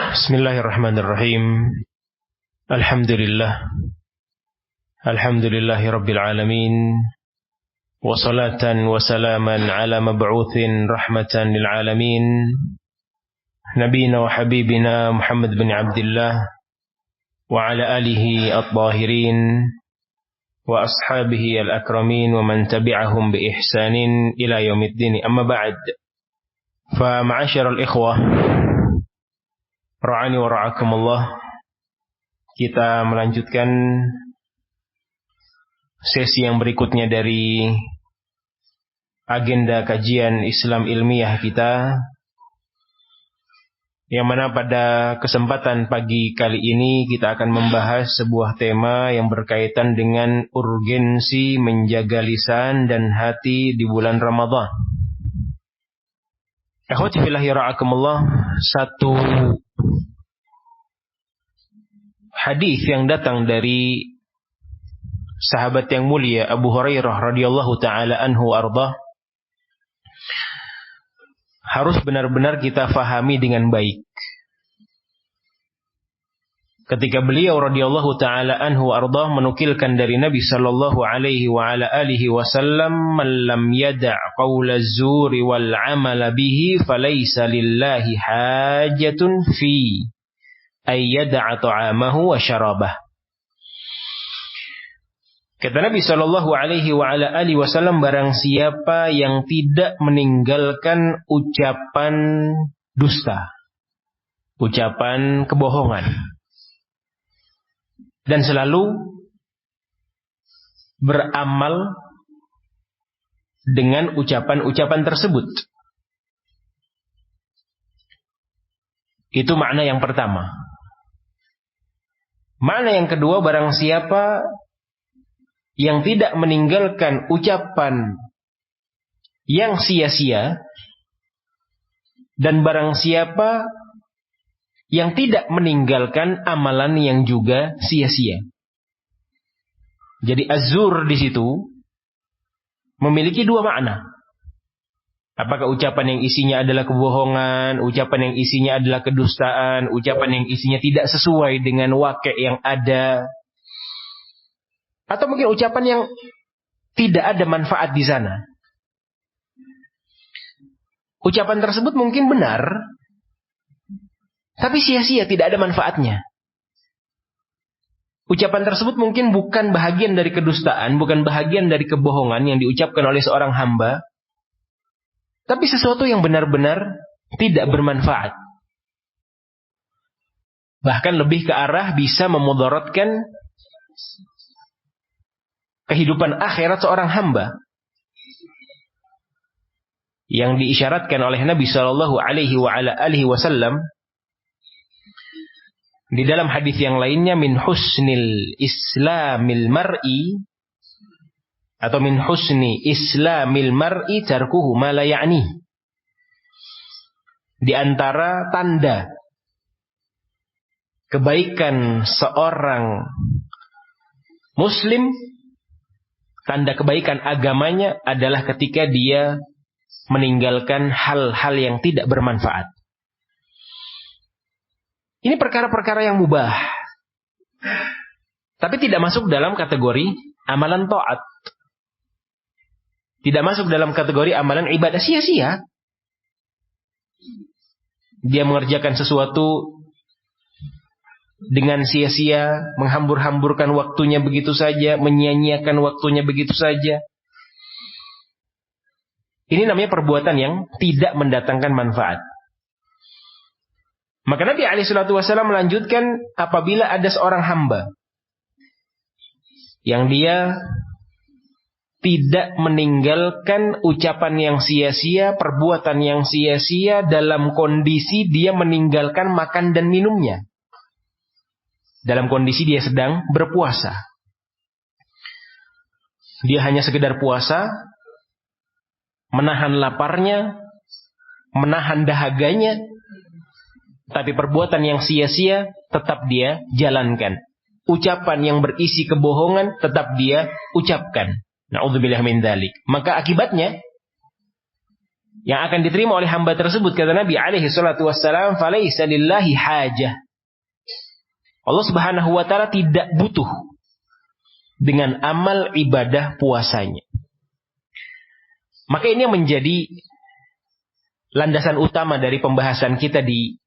Bismillahirrahmanirrahim. Alhamdulillahi Rabbil Alamin. Wassalatan wassalaman ala mab'uthin rahmatan lil alamin. Nabiyina wa habibina Muhammad bin Abdullah wa ala alihi at-tahirin wa ashabihi al-akramin wa man tabi'ahum bi ihsanin ila yaumiddin. Amma ba'd. Fa ma'asyiral ikhwah ra'ani wa ra'akumullah, kita melanjutkan sesi yang berikutnya dari agenda kajian Islam ilmiah kita, yang mana pada kesempatan pagi kali ini kita akan membahas sebuah tema yang berkaitan dengan urgensi menjaga lisan dan hati di bulan Ramadan. Akhwati fillahi ra'akumullah, satu hadis yang datang dari sahabat yang mulia Abu Hurairah radhiyallahu taala anhu ardah harus benar-benar kita fahami dengan baik. Ketika beliau radhiyallahu taala anhu ardah menukilkan dari Nabi sallallahu alaihi wa ala alihi wasallam, "Man lam yada' qaula az-zuri wal 'amala bihi falaysa lillahi hajatun fi ay yada'a ta'amahu wa syarabah." Kata Nabi sallallahu alaihi wa ala alihi wasallam, barang siapa yang tidak meninggalkan ucapan dusta, ucapan kebohongan, dan selalu beramal dengan ucapan-ucapan tersebut. Itu makna yang pertama. Makna yang kedua, barang siapa yang tidak meninggalkan ucapan yang sia-sia, dan barang siapa yang tidak meninggalkan amalan yang juga sia-sia. Jadi az-zur di situ memiliki dua makna. Apakah ucapan yang isinya adalah kebohongan, ucapan yang isinya adalah kedustaan, ucapan yang isinya tidak sesuai dengan waqi' yang ada, atau mungkin ucapan yang tidak ada manfaat di sana. Ucapan tersebut mungkin benar, tapi sia-sia, tidak ada manfaatnya. Ucapan tersebut mungkin bukan bahagian dari kedustaan, bukan bahagian dari kebohongan yang diucapkan oleh seorang hamba, tapi sesuatu yang benar-benar tidak bermanfaat. Bahkan lebih ke arah bisa memudaratkan kehidupan akhirat seorang hamba, yang diisyaratkan oleh Nabi sallallahu alaihi wa ala alihi wasallam di dalam hadis yang lainnya, min husnil islamil mar'i, atau min husni islamil mar'i tarkuhu ma la ya'ni. Di antara tanda kebaikan seorang muslim, tanda kebaikan agamanya adalah ketika dia meninggalkan hal-hal yang tidak bermanfaat. Ini perkara-perkara yang mubah, tapi tidak masuk dalam kategori amalan taat. Tidak masuk dalam kategori amalan ibadah sia-sia. Dia mengerjakan sesuatu dengan sia-sia, menghambur-hamburkan waktunya begitu saja, menyia-nyiakan waktunya begitu saja. Ini namanya perbuatan yang tidak mendatangkan manfaat. Maka Nabi SAW melanjutkan, apabila ada seorang hamba yang dia tidak meninggalkan ucapan yang sia-sia, perbuatan yang sia-sia, dalam kondisi dia meninggalkan makan dan minumnya, dalam kondisi dia sedang berpuasa, dia hanya sekedar puasa, menahan laparnya, menahan dahaganya, tapi perbuatan yang sia-sia tetap dia jalankan. Ucapan yang berisi kebohongan tetap dia ucapkan. Na'udzubillah min dzalik. Maka akibatnya yang akan diterima oleh hamba tersebut, kata Nabi alaihi salatu wassalam, falaisa lillahi hajah. Allah Subhanahu wa taala tidak butuh dengan amal ibadah puasanya. Maka ini yang menjadi landasan utama dari pembahasan kita di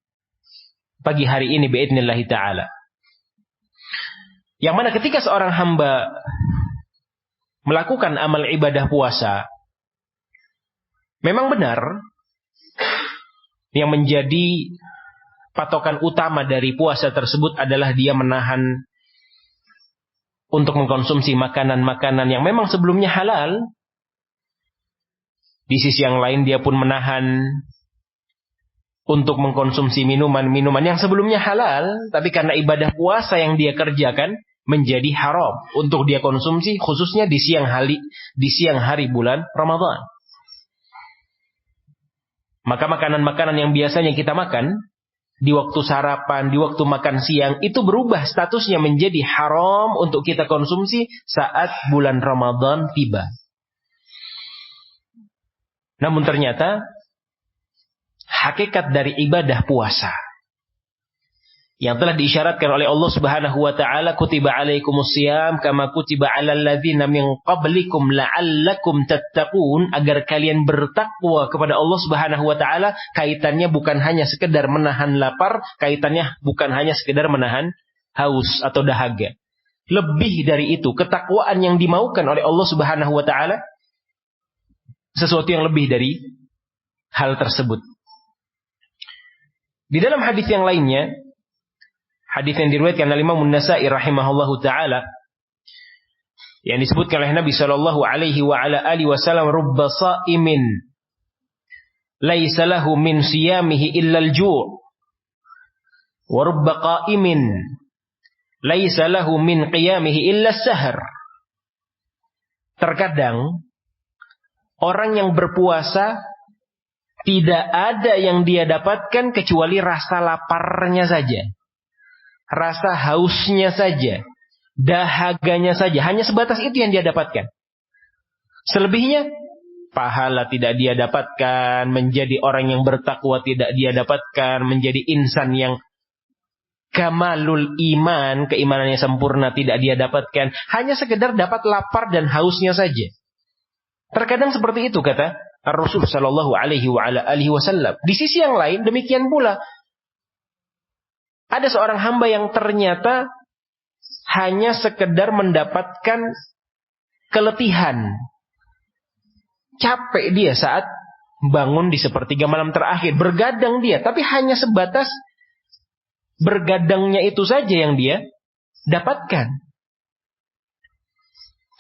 pagi hari ini biidznillah taala. Yang mana ketika seorang hamba melakukan amal ibadah puasa, memang benar yang menjadi patokan utama dari puasa tersebut adalah dia menahan untuk mengkonsumsi makanan-makanan yang memang sebelumnya halal. Di sisi yang lain dia pun menahan untuk mengkonsumsi minuman-minuman yang sebelumnya halal, tapi karena ibadah puasa yang dia kerjakan menjadi haram untuk dia konsumsi, khususnya di siang hari bulan Ramadan. Maka makanan-makanan yang biasanya kita makan di waktu sarapan, di waktu makan siang, itu berubah statusnya menjadi haram untuk kita konsumsi saat bulan Ramadan tiba. Namun ternyata hakikat dari ibadah puasa yang telah diisyaratkan oleh Allah Subhanahu wa taala, kutiba alaikumusiyam kama kutiba alal ladzina min qablikum la'allakum tattaqun, agar kalian bertakwa kepada Allah Subhanahu wa taala. Kaitannya bukan hanya sekedar menahan lapar, kaitannya bukan hanya sekedar menahan haus atau dahaga. Lebih dari itu, ketakwaan yang dimaukan oleh Allah Subhanahu wa taala sesuatu yang lebih dari hal tersebut. Di dalam hadis yang lainnya, hadis yang diriwayatkan oleh Imam An-Nasa'i rahimahullahu taala, yang disebutkan oleh Nabi sallallahu alaihi wa ala alihi wasallam, rubba sha'imin laisa lahu min siyamihi illa al-ju' wa rubba qa'imin laisa lahu min qiyamihi illa as-sahar. Terkadang orang yang berpuasa tidak ada yang dia dapatkan kecuali rasa laparnya saja, rasa hausnya saja, dahaganya saja. Hanya sebatas itu yang dia dapatkan. Selebihnya, pahala tidak dia dapatkan, menjadi orang yang bertakwa tidak dia dapatkan, menjadi insan yang kamalul iman, keimanannya sempurna tidak dia dapatkan. Hanya sekedar dapat lapar dan hausnya saja. Terkadang seperti itu kata Rasul sallallahu alaihi wa ala alihi wasallam. Di sisi yang lain demikian pula. Ada seorang hamba yang ternyata hanya sekedar mendapatkan keletihan. Capek dia saat bangun di sepertiga malam terakhir. Bergadang dia, tapi hanya sebatas bergadangnya itu saja yang dia dapatkan.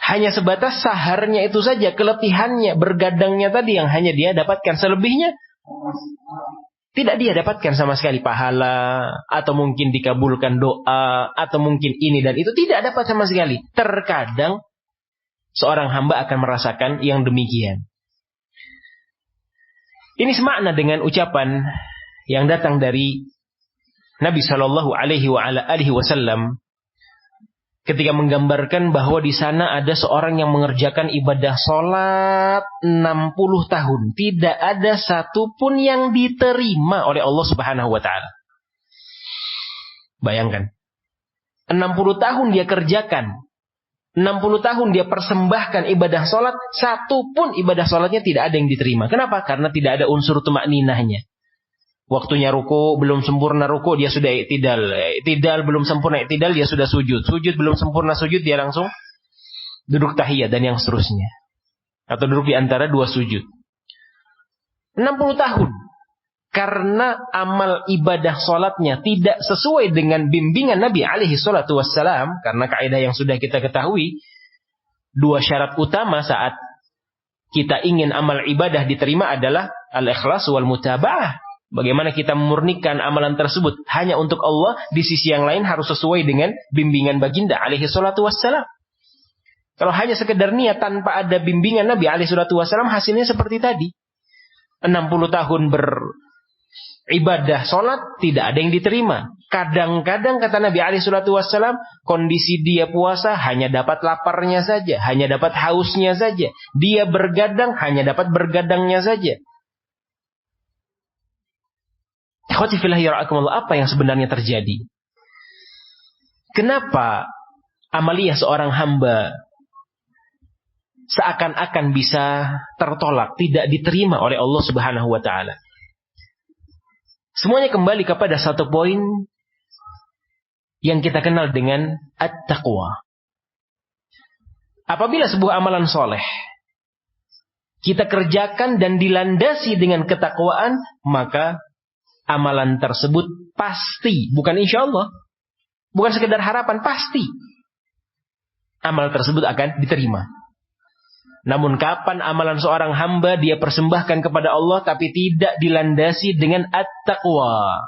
Hanya sebatas saharnya itu saja, keletihannya, bergadangnya tadi yang hanya dia dapatkan. Selebihnya tidak dia dapatkan sama sekali pahala, atau mungkin dikabulkan doa, atau mungkin ini dan itu, tidak dapat sama sekali. Terkadang seorang hamba akan merasakan yang demikian. Ini semakna dengan ucapan yang datang dari Nabi Shallallahu Alaihi Wasallam ketika menggambarkan bahwa di sana ada seorang yang mengerjakan ibadah sholat 60 tahun. Tidak ada satupun yang diterima oleh Allah Subhanahu wa Ta'ala. Bayangkan. 60 tahun dia kerjakan. 60 tahun dia persembahkan ibadah sholat. Satupun ibadah sholatnya tidak ada yang diterima. Kenapa? Karena tidak ada unsur tumakninahnya. Waktunya ruku, belum sempurna ruku, dia sudah i'tidal. I'tidal belum sempurna i'tidal, dia sudah sujud. Sujud belum sempurna sujud, dia langsung duduk tahiyat dan yang seterusnya. Atau duduk di antara dua sujud. 60 tahun. Karena amal ibadah sholatnya tidak sesuai dengan bimbingan Nabi alaihi salatu wassalam. Karena kaidah yang sudah kita ketahui, dua syarat utama saat kita ingin amal ibadah diterima adalah al-ikhlas wal mutaba'ah. Bagaimana kita memurnikan amalan tersebut hanya untuk Allah, di sisi yang lain harus sesuai dengan bimbingan baginda alaihi salatu wassalam. Kalau hanya sekedar niat tanpa ada bimbingan Nabi alaihi salatu wassalam, hasilnya seperti tadi. 60 tahun beribadah sholat, tidak ada yang diterima. Kadang-kadang kata Nabi alaihi salatu wassalam, kondisi dia puasa hanya dapat laparnya saja, hanya dapat hausnya saja. Dia bergadang, hanya dapat bergadangnya saja. Ikhwati fillah yara'akumullah, apa yang sebenarnya terjadi? Kenapa amaliyah seorang hamba seakan-akan bisa tertolak, tidak diterima oleh Allah Subhanahu wa taala? Semuanya kembali kepada satu poin yang kita kenal dengan at-taqwa. Apabila sebuah amalan soleh kita kerjakan dan dilandasi dengan ketakwaan, maka amalan tersebut pasti, bukan insya Allah, bukan sekedar harapan, pasti amal tersebut akan diterima. Namun kapan amalan seorang hamba dia persembahkan kepada Allah tapi tidak dilandasi dengan at-taqwa,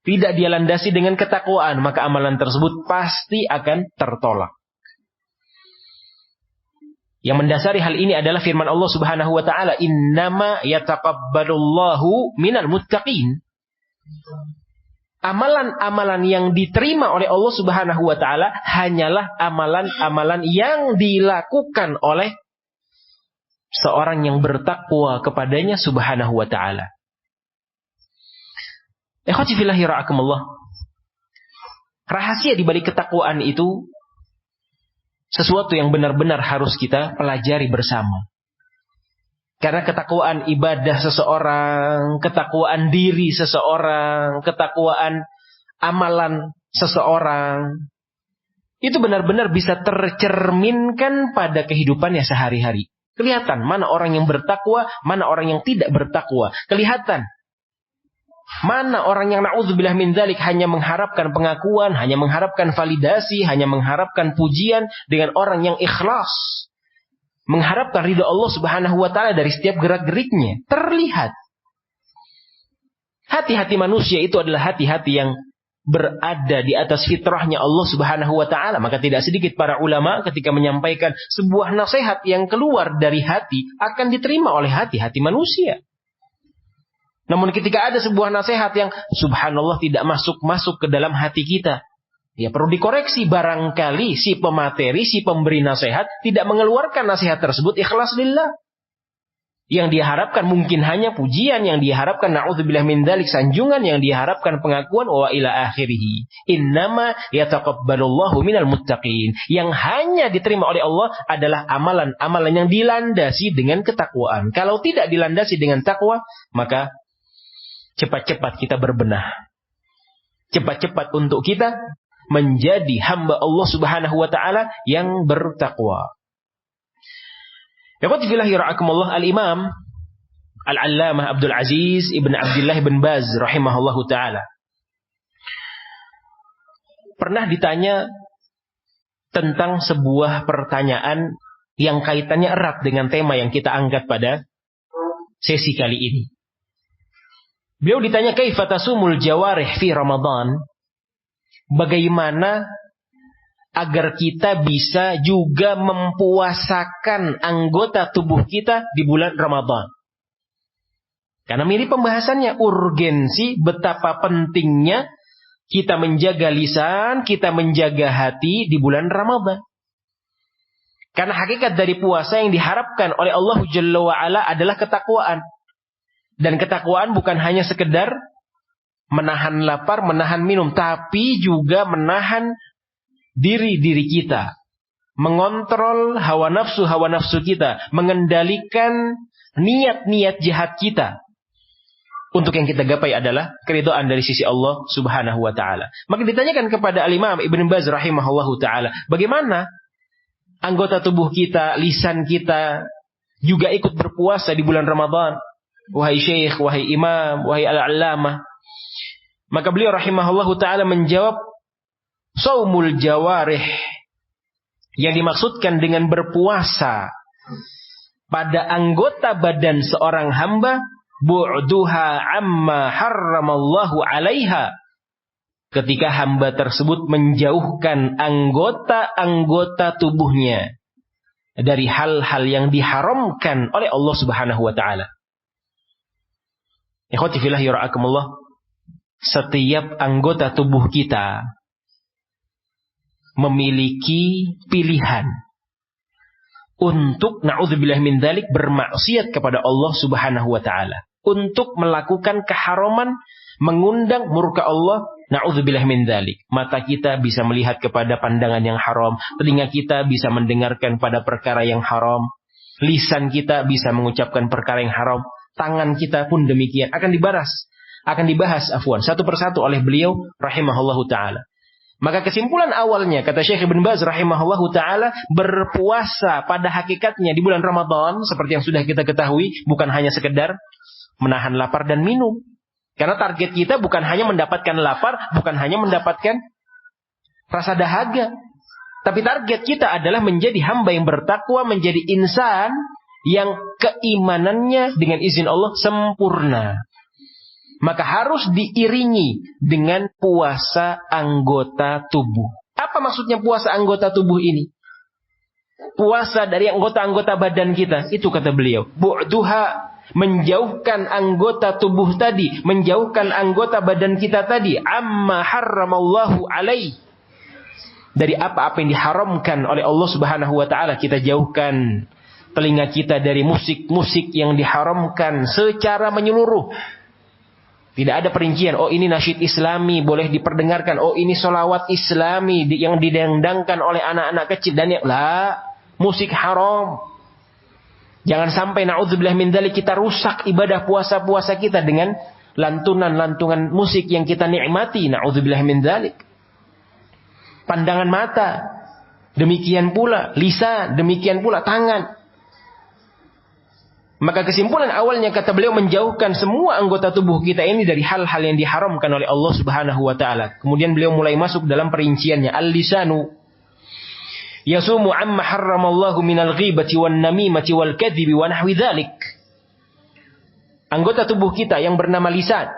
tidak dia landasi dengan ketakwaan, maka amalan tersebut pasti akan tertolak. Yang mendasari hal ini adalah firman Allah Subhanahu wa taala, "Innama yataqabbalullahu minal muttaqin." Amalan-amalan yang diterima oleh Allah Subhanahu wa taala hanyalah amalan-amalan yang dilakukan oleh seorang yang bertakwa kepadanya Subhanahu wa taala. Ikhwati fillah yara'akumullah. Rahasia di balik ketakwaan itu sesuatu yang benar-benar harus kita pelajari bersama. Karena ketakwaan ibadah seseorang, ketakwaan diri seseorang, ketakwaan amalan seseorang, itu benar-benar bisa tercerminkan pada kehidupannya sehari-hari. Kelihatan mana orang yang bertakwa, mana orang yang tidak bertakwa. Kelihatan mana orang yang na'udzubillah min dzalik hanya mengharapkan pengakuan, hanya mengharapkan validasi, hanya mengharapkan pujian, dengan orang yang ikhlas mengharapkan ridha Allah Subhanahu wa taala dari setiap gerak-geriknya. Terlihat. Hati-hati manusia itu adalah hati-hati yang berada di atas fitrahnya Allah Subhanahu wa taala. Maka tidak sedikit para ulama ketika menyampaikan sebuah nasihat yang keluar dari hati akan diterima oleh hati-hati manusia. Namun ketika ada sebuah nasihat yang subhanallah tidak masuk ke dalam hati kita, ya perlu dikoreksi. Barangkali si pemateri, si pemberi nasihat tidak mengeluarkan nasihat tersebut ikhlas lillah. Yang diharapkan mungkin hanya pujian, yang diharapkan na'udzubillah min dzalik sanjungan, yang diharapkan pengakuan wa ila akhirih. Innama yataqabbalullahu minal muttaqin. Yang hanya diterima oleh Allah adalah amalan-amalan yang dilandasi dengan ketakwaan. Kalau tidak dilandasi dengan takwa, maka cepat-cepat kita berbenah. Cepat-cepat untuk kita menjadi hamba Allah Subhanahu wa taala yang bertakwa. Ikhwati fillah yara'akumullah, Al-Imam Al-Allamah Abdul Aziz Ibn Abdullah Ibn Baz rahimahullahu taala pernah ditanya tentang sebuah pertanyaan yang kaitannya erat dengan tema yang kita angkat pada sesi kali ini. Beliau ditanya, kaifa tasumul jawarih fi Ramadan? Bagaimana agar kita bisa juga mempuasakan anggota tubuh kita di bulan Ramadan? Karena mirip pembahasannya, urgensi betapa pentingnya kita menjaga lisan, kita menjaga hati di bulan Ramadan. Karena hakikat dari puasa yang diharapkan oleh Allah Jalla wa'ala adalah ketakwaan. Dan ketakwaan bukan hanya sekedar menahan lapar, menahan minum, tapi juga menahan diri kita, mengontrol hawa nafsu kita, mengendalikan niat-niat jahat kita. Untuk yang kita gapai adalah keridhaan dari sisi Allah Subhanahu wa taala. Maka ditanyakan kepada Al-Imam Ibn Baz rahimahullahu taala, bagaimana anggota tubuh kita, lisan kita juga ikut berpuasa di bulan Ramadan? Wahai syekh, wahai imam, wahai al-allamah. Maka beliau rahimahullahu ta'ala menjawab, saumul jawarih, yang dimaksudkan dengan berpuasa pada anggota badan seorang hamba, bu'duha amma harramallahu alaiha, ketika hamba tersebut menjauhkan anggota-anggota tubuhnya dari hal-hal yang diharamkan oleh Allah Subhanahu wa ta'ala. Ikhwati fillah yara'akumullah, setiap anggota tubuh kita memiliki pilihan untuk na'udzubillah min dzalik bermaksiat kepada Allah Subhanahu wa taala. untuk melakukan keharaman, mengundang murka Allah. Na'udzubillah min dzalik. Mata kita bisa melihat kepada pandangan yang haram, telinga kita bisa mendengarkan pada perkara yang haram, lisan kita bisa mengucapkan perkara yang haram, tangan kita pun demikian. Akan dibahas satu persatu oleh beliau rahimahullahu taala. Maka kesimpulan awalnya, kata Syekh Ibn Baz rahimahullahu taala, berpuasa pada hakikatnya di bulan Ramadan seperti yang sudah kita ketahui bukan hanya sekedar menahan lapar dan minum. Karena target kita bukan hanya mendapatkan lapar, bukan hanya mendapatkan rasa dahaga. Tapi target kita adalah menjadi hamba yang bertakwa, menjadi insan yang keimanannya dengan izin Allah sempurna. Maka harus diiringi dengan puasa anggota tubuh. Apa maksudnya puasa anggota tubuh ini? Puasa dari anggota-anggota badan kita. Itu kata beliau. Bu'duha, menjauhkan anggota tubuh tadi, menjauhkan anggota badan kita tadi, amma harramallahu alaih, dari apa-apa yang diharamkan oleh Allah Subhanahu wa taala. Kita jauhkan telinga kita dari musik-musik yang diharamkan secara menyeluruh. Tidak ada perincian, oh ini nasyid islami boleh diperdengarkan, oh ini solawat islami yang didendangkan oleh anak-anak kecil dan musik haram. Jangan sampai na'udzubillah min dzalik kita rusak ibadah puasa-puasa kita dengan lantunan-lantunan musik yang kita nikmati. Na'udzubillah min dzalik. Pandangan mata, demikian pula lisan, demikian pula tangan. Maka kesimpulan awalnya kata beliau menjauhkan semua anggota tubuh kita ini dari hal-hal yang diharamkan oleh Allah Subhanahu wa taala. Kemudian beliau mulai masuk dalam perinciannya, al-lisanu yasumu amma harramallahu minal ghibati wan namimati wal kadhibi wa nahwi dzalik. Anggota tubuh kita yang bernama lisan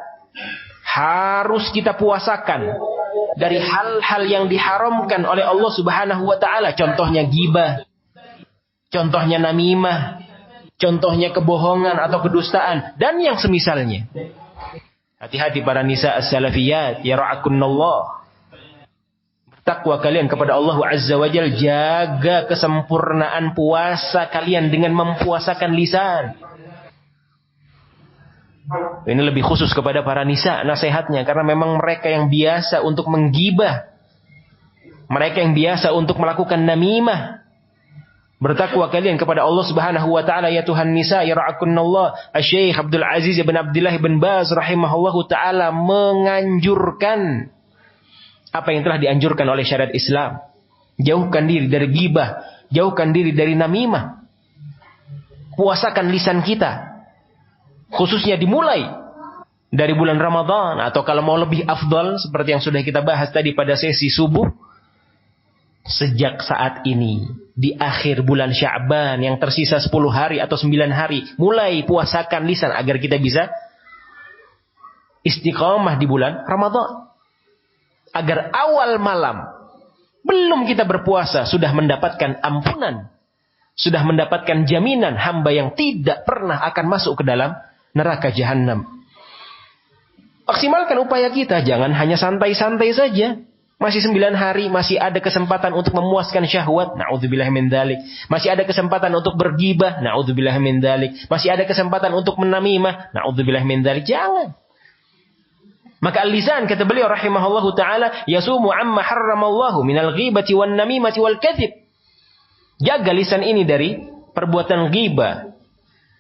harus kita puasakan dari hal-hal yang diharamkan oleh Allah Subhanahu wa taala. Contohnya ghibah, contohnya namimah, contohnya kebohongan atau kedustaan dan yang semisalnya. Hati-hati para nisa as-salafiyat, yara'akunallah. Takwa kalian kepada Allah Azza wa Jalla, jaga kesempurnaan puasa kalian dengan mempuasakan lisan. Ini lebih khusus kepada para nisa nasihatnya, karena memang mereka yang biasa untuk menggibah, mereka yang biasa untuk melakukan namimah. Bertakwa kalian kepada Allah Subhanahu wa taala ya Tuhan nisa, yara'akunallah. Asy-Syaikh Abdul Aziz bin Abdullah bin Baz rahimahullahu taala menganjurkan apa yang telah dianjurkan oleh syariat Islam. Jauhkan diri dari ghibah, jauhkan diri dari namimah. Puasakan lisan kita. Khususnya dimulai dari bulan Ramadan, atau kalau mau lebih afdal seperti yang sudah kita bahas tadi pada sesi subuh, sejak saat ini di akhir bulan Sya'ban yang tersisa 10 hari atau 9 hari, mulai puasakan lisan agar kita bisa istiqamah di bulan Ramadan. Agar awal malam belum kita berpuasa sudah mendapatkan ampunan, sudah mendapatkan jaminan hamba yang tidak pernah akan masuk ke dalam neraka jahanam. Maksimalkan upaya kita, jangan hanya santai-santai saja. Masih 9 hari, masih ada kesempatan untuk memuaskan syahwat. Na'udzubillah min dzalik. Masih ada kesempatan untuk bergibah. Na'udzubillah min dzalik. Masih ada kesempatan untuk menamimah. Na'udzubillah min dzalik. Jangan. Maka al-lisan, kata beliau rahimahullahu ta'ala, yasumu amma harramallahu minal ghibati wan namimati wal kadhib. Jaga lisan ini dari perbuatan ghibah.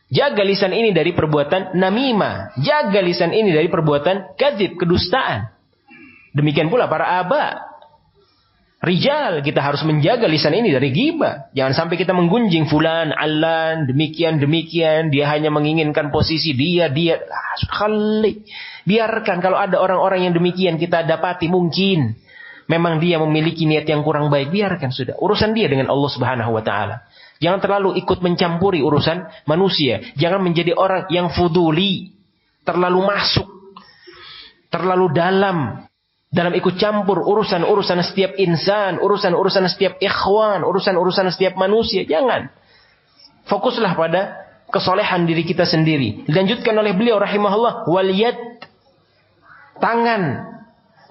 Jaga lisan ini dari perbuatan namimah. Jaga lisan ini dari perbuatan kadhib, kedustaan. Demikian pula para aba. Rijal, kita harus menjaga lisan ini dari ghibah. Jangan sampai kita menggunjing fulan, allan, demikian, dia hanya menginginkan posisi dia. Khali. Biarkan kalau ada orang-orang yang demikian kita dapati, mungkin memang dia memiliki niat yang kurang baik. Biarkan sudah. Urusan dia dengan Allah Subhanahu wa taala. Jangan terlalu ikut mencampuri urusan manusia. Jangan menjadi orang yang fuduli. Terlalu masuk. Terlalu dalam ikut campur urusan-urusan setiap insan, urusan-urusan setiap ikhwan, urusan-urusan setiap manusia. Jangan. Fokuslah pada kesolehan diri kita sendiri. Dilanjutkan oleh beliau rahimahullah, wal yad, tangan,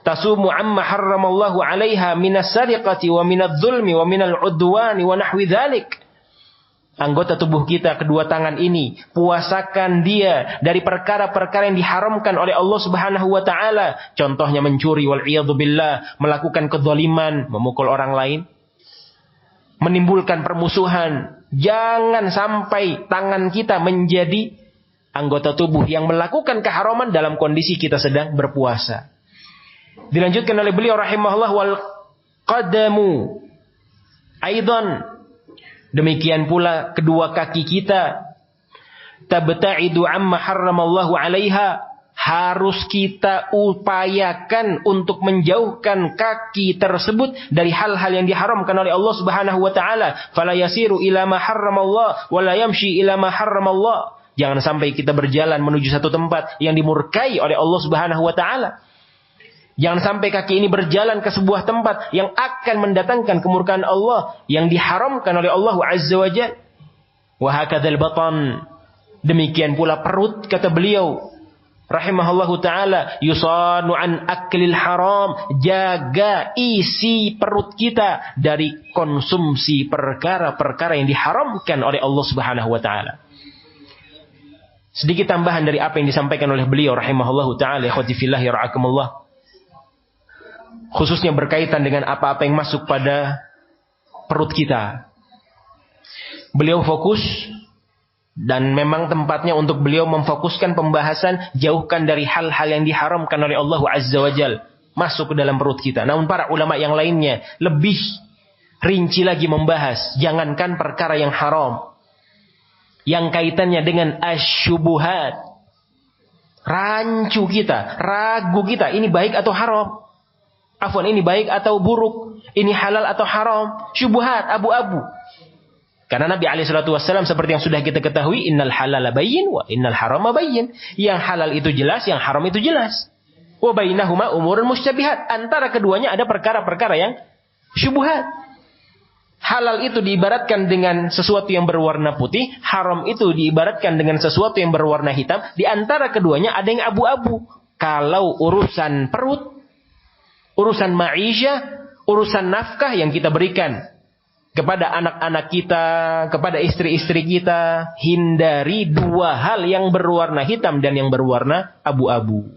tasumu amma harramallahu 'alaiha minas sariqati wa minadh dhulmi wa minal 'udwani wa nahwi dzalik. anggota tubuh kita, kedua tangan ini. Puasakan dia dari perkara-perkara yang diharamkan oleh Allah Subhanahu wa taala. Contohnya mencuri wal'iyadzu billah, melakukan kezaliman, memukul orang lain, menimbulkan permusuhan. Jangan sampai tangan kita menjadi anggota tubuh yang melakukan keharaman dalam kondisi kita sedang berpuasa. Dilanjutkan oleh beliau rahimahullah, wal qadamu aidan, demikian pula kedua kaki kita, tabta'idu amma harramallahu 'alaiha, harus kita upayakan untuk menjauhkan kaki tersebut dari hal-hal yang diharamkan oleh Allah Subhanahu wa taala. Fala yasiru ila ma harramallah wa la yamshi ila ma harramallah. Jangan sampai kita berjalan menuju satu tempat yang dimurkai oleh Allah Subhanahu wa taala. Jangan sampai kaki ini berjalan ke sebuah tempat yang akan mendatangkan kemurkaan Allah yang diharamkan oleh Allah Azza wa Jalla. Wa hakadzal batan, demikian pula perut, kata beliau rahimahullahu taala, yusanu an aklil haram, jaga isi perut kita dari konsumsi perkara-perkara yang diharamkan oleh Allah Subhanahu wa taala. Sedikit tambahan dari apa yang disampaikan oleh beliau rahimahullahu taala, ikhwati fillah yarhakumullah, khususnya berkaitan dengan apa-apa yang masuk pada perut kita. Beliau fokus, dan memang tempatnya untuk beliau memfokuskan pembahasan jauhkan dari hal-hal yang diharamkan oleh Allah Azza wa Jalla masuk ke dalam perut kita. Namun para ulama yang lainnya lebih rinci lagi membahas, jangankan perkara yang haram, yang kaitannya dengan asyubuhat, rancu kita, ragu kita, ini baik atau haram, afwan, ini baik atau buruk, ini halal atau haram, syubhat, abu-abu. Karena Nabi SAW seperti yang sudah kita ketahui, innal halala bayyin wa innal harama bayyin. Yang halal itu jelas, yang haram itu jelas. Wa bainahuma umurun mustabihat. Antara keduanya ada perkara-perkara yang syubhat. Halal itu diibaratkan dengan sesuatu yang berwarna putih, haram itu diibaratkan dengan sesuatu yang berwarna hitam. Di antara keduanya ada yang abu-abu. Kalau urusan perut, urusan ma'isyah, urusan nafkah yang kita berikan kepada anak-anak kita, kepada istri-istri kita, hindari dua hal yang berwarna hitam dan yang berwarna abu-abu.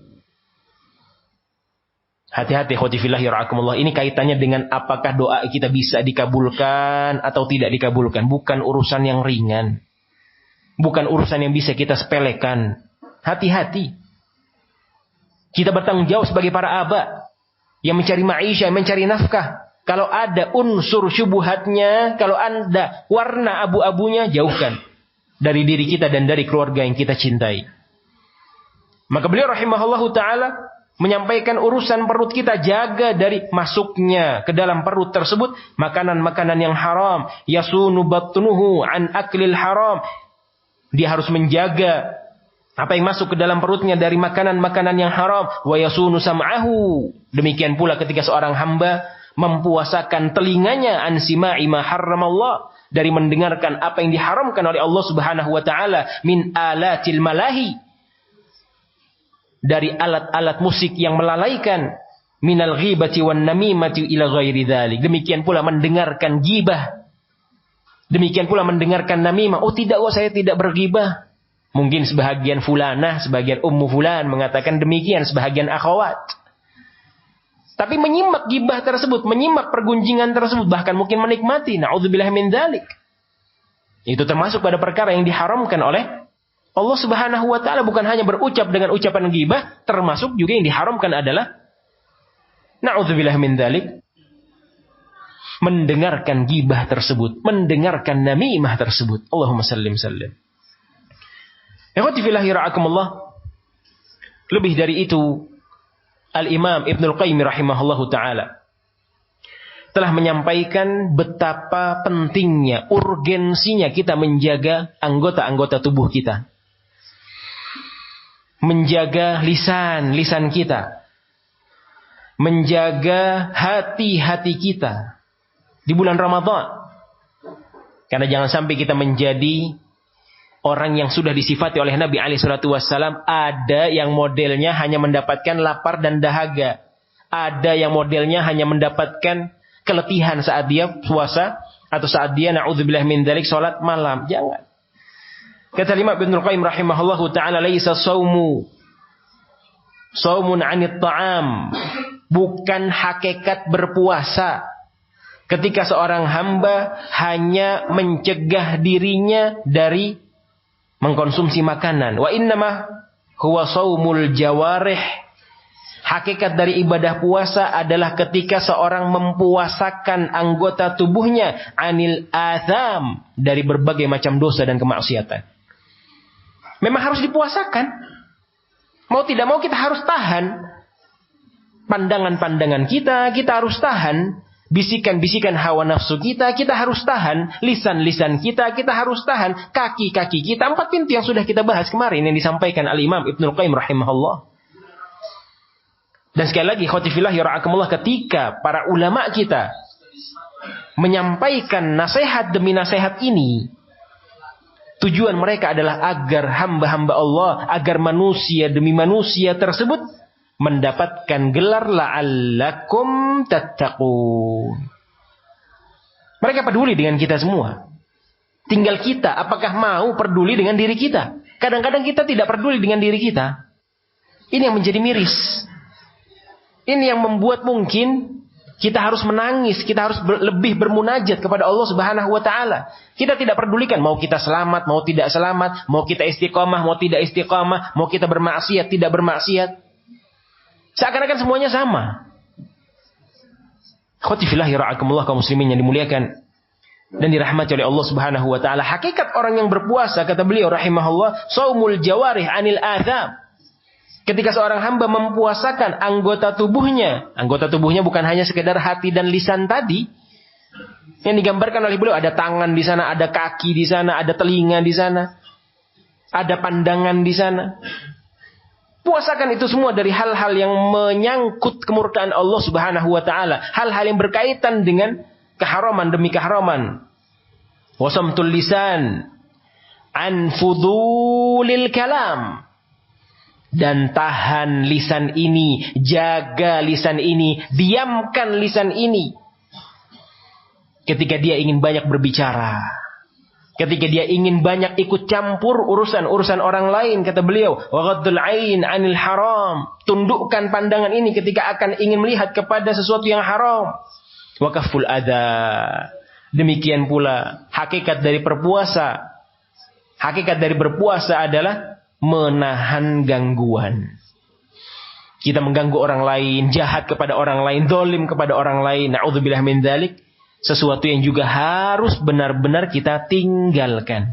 Hati-hati khawati fillah yarhakumullah. Ini kaitannya dengan apakah doa kita bisa dikabulkan atau tidak dikabulkan. Bukan urusan yang ringan. Bukan urusan yang bisa kita sepelekan. Hati-hati. Kita bertanggung jawab sebagai para aba yang mencari ma'isyah, yang mencari nafkah. Kalau ada unsur syubhatnya, kalau ada warna abu-abunya, jauhkan dari diri kita dan dari keluarga yang kita cintai. Maka beliau rahimahullahu ta'ala menyampaikan urusan perut kita, jaga dari masuknya ke dalam perut tersebut makanan-makanan yang haram. Yasunu batnuhu an aklil haram. Dia harus menjaga apa yang masuk ke dalam perutnya dari makanan-makanan yang haram. Wa yasunu sam'ahu. Demikian pula ketika seorang hamba mempuasakan telinganya an sima'i ma harramallah, dari mendengarkan apa yang diharamkan oleh Allah Subhanahu wa taala, min alatil malahi, dari alat-alat musik yang melalaikan, minal ghibati wan namimati ila ghairi dzalik. Demikian pula mendengarkan ghibah, demikian pula mendengarkan namimah. Oh tidak, saya tidak berghibah. Mungkin sebahagian fulanah, sebagian ummu fulan mengatakan demikian, sebahagian akhwat. Tapi menyimak ghibah tersebut, menyimak pergunjingan tersebut, bahkan mungkin menikmati, na'udzubillah min dzalik. Itu termasuk pada perkara yang diharamkan oleh Allah Subhanahu wa taala. Bukan hanya berucap dengan ucapan ghibah, termasuk juga yang diharamkan adalah na'udzubillah min dzalik, mendengarkan ghibah tersebut, mendengarkan namimah tersebut. Allahumma sallim sallim. Ikhwati fillah yarhakumullah. Lebih dari itu, Al-Imam Ibnul Qayyim rahimahullahu ta'ala telah menyampaikan betapa pentingnya, urgensinya kita menjaga anggota-anggota tubuh kita. Menjaga lisan kita. Menjaga hati-hati kita di bulan Ramadan. Karena jangan sampai kita menjadi orang yang sudah disifati oleh Nabi SAW. Ada yang modelnya hanya mendapatkan lapar dan dahaga. Ada yang modelnya hanya mendapatkan keletihan saat dia puasa. atau saat dia na'udzubillah min dzalik salat malam. Jangan. Kata Imam Ibnu Qayyim rahimahullahu taala, laisa saumun 'anit ta'am. Bukan hakikat berpuasa ketika seorang hamba hanya mencegah dirinya dari mengkonsumsi makanan. Wa innama huwa saumul jawarih. Hakikat dari ibadah puasa adalah ketika seorang mempuasakan anggota tubuhnya anil atham, dari berbagai macam dosa dan kemaksiatan. Memang harus dipuasakan. Mau tidak mau kita harus tahan pandangan-pandangan kita harus tahan. Bisikan-bisikan hawa nafsu kita harus tahan. Lisan-lisan kita harus tahan. Kaki-kaki kita. 4 pintu yang sudah kita bahas kemarin yang disampaikan Al-Imam Ibnu Qayyim rahimahullah. Dan sekali lagi, khotifillah yara'akumullah, ketika para ulama kita menyampaikan nasihat demi nasihat ini, tujuan mereka adalah agar hamba-hamba Allah, agar manusia demi manusia tersebut mendapatkan gelar la'allakum tattaqun. Mereka peduli dengan kita semua. Tinggal kita, apakah mau peduli dengan diri kita? Kadang-kadang kita tidak peduli dengan diri kita. Ini yang menjadi miris. Ini yang membuat mungkin kita harus menangis, kita harus lebih bermunajat kepada Allah Subhanahu wa taala. Kita tidak pedulikan mau kita selamat, mau tidak selamat, mau kita istiqamah, mau tidak istiqamah, mau kita bermaksiat, tidak bermaksiat. Seakan-akan semuanya sama. Khotifillahi ra'akumullah, kaum muslimin yang dimuliakan dan dirahmati oleh Allah Subhanahu wa taala. Hakikat orang yang berpuasa, kata beliau rahimahullah, saumul jawarih anil atham. Ketika seorang hamba mempuasakan anggota tubuhnya bukan hanya sekedar hati dan lisan tadi. Yang digambarkan oleh beliau, ada tangan di sana, ada kaki di sana, ada telinga di sana, ada pandangan di sana. Puasakan itu semua dari hal-hal yang menyangkut kemurkaan Allah Subhanahu wa taala, hal-hal yang berkaitan dengan keharaman demi keharaman. Wasamtul lisan an fudulil kalam. Dan tahan lisan ini, jaga lisan ini, diamkan lisan ini. Ketika dia ingin banyak berbicara, ketika dia ingin banyak ikut campur urusan orang lain, kata beliau, wa ghaddul ain 'anil haram. Tundukkan pandangan ini ketika akan ingin melihat kepada sesuatu yang haram. Wa kaful adza. Demikian pula hakikat dari berpuasa. Hakikat dari berpuasa adalah menahan gangguan. Kita mengganggu orang lain, jahat kepada orang lain, zalim kepada orang lain, na'udzubillah min dzalik, sesuatu yang juga harus benar-benar kita tinggalkan.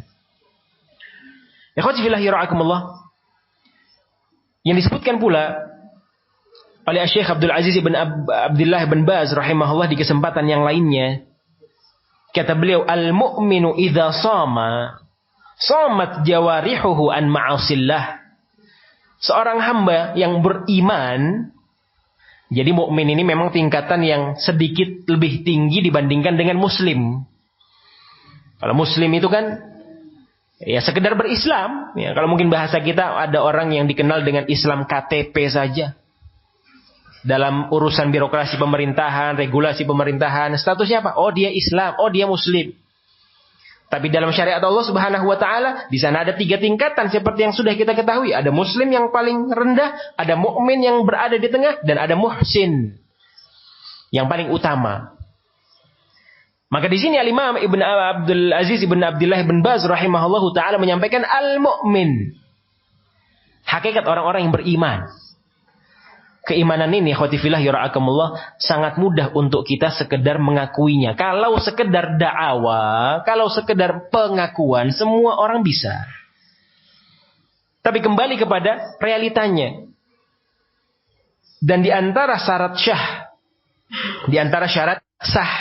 Ikhwati fillah yara'akumullah. Yang disebutkan pula oleh Syekh Abdul Aziz bin Abdullah bin Baz rahimahullah di kesempatan yang lainnya, kata beliau, al-mu'minu idza shamat jawarihuhu an ma'asillah. Seorang hamba yang beriman, jadi mukmin ini memang tingkatan yang sedikit lebih tinggi dibandingkan dengan muslim. Kalau muslim itu kan ya sekedar berislam, ya, kalau mungkin bahasa kita ada orang yang dikenal dengan Islam KTP saja. Dalam urusan birokrasi pemerintahan, regulasi pemerintahan, statusnya apa? Oh, dia Islam, oh dia muslim. Tapi dalam syariat Allah Subhanahu wa taala, di sana ada 3 tingkatan seperti yang sudah kita ketahui. Ada muslim yang paling rendah, ada mukmin yang berada di tengah, dan ada muhsin yang paling utama. Maka di sini Al-Imam Ibn Abdul Aziz Ibn Abdullah Ibn Baz rahimahullahu taala menyampaikan al-mu'min. Hakikat orang-orang yang beriman. Keimanan ini, khotifillah yara'akumullah, sangat mudah untuk kita sekedar mengakuinya. Kalau sekedar da'awa, kalau sekedar pengakuan, semua orang bisa. Tapi kembali kepada realitanya. Dan di antara syarat sah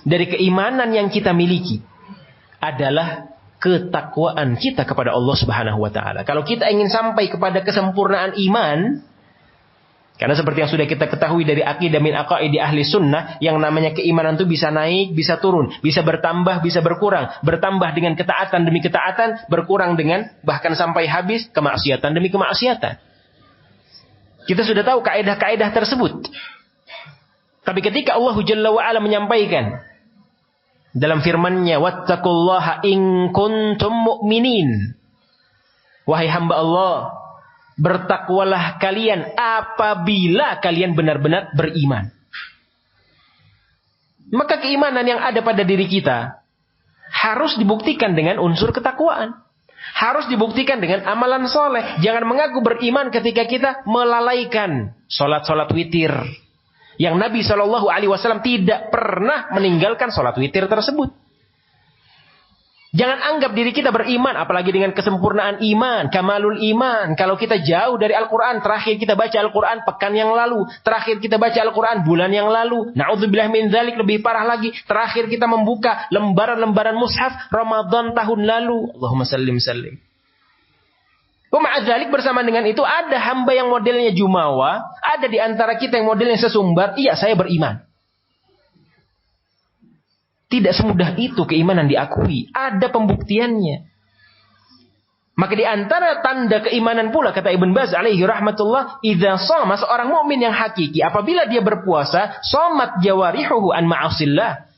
dari keimanan yang kita miliki adalah ketakwaan kita kepada Allah Subhanahu wa taala. Kalau kita ingin sampai kepada kesempurnaan iman, karena seperti yang sudah kita ketahui dari aqidah min aqaidi ahli sunnah, yang namanya keimanan itu bisa naik, bisa turun, bisa bertambah, bisa berkurang. Bertambah dengan ketaatan demi ketaatan, berkurang dengan bahkan sampai habis kemaksiatan demi kemaksiatan. Kita sudah tahu kaidah-kaidah tersebut. Tapi ketika Allah Jalla wa Ala menyampaikan dalam firman-Nya, "Wattaqullaha in kuntum mu'minin." Wahai hamba Allah, bertakwalah kalian apabila kalian benar-benar beriman. Maka keimanan yang ada pada diri kita harus dibuktikan dengan unsur ketakwaan. Harus dibuktikan dengan amalan soleh. Jangan mengaku beriman ketika kita melalaikan sholat-sholat witir. Yang Nabi SAW tidak pernah meninggalkan sholat witir tersebut. Jangan anggap diri kita beriman, apalagi dengan kesempurnaan iman, kamalul iman. Kalau kita jauh dari Al-Quran, terakhir kita baca Al-Quran pekan yang lalu. Terakhir kita baca Al-Quran bulan yang lalu. Na'udzubillah min dzalik, lebih parah lagi. Terakhir kita membuka lembaran-lembaran mushaf Ramadan tahun lalu. Allahumma sallim. Wa ma'adzalik, bersama dengan itu ada hamba yang modelnya jumawa. Ada di antara kita yang modelnya sesumbar. Iya, saya beriman. Tidak semudah itu keimanan diakui. Ada pembuktiannya. Maka di antara tanda keimanan pula, kata Ibn Baz alaihi rahmatullah, idza shama, seorang mukmin yang hakiki, apabila dia berpuasa, shamat jawarihuhu an ma'asillah.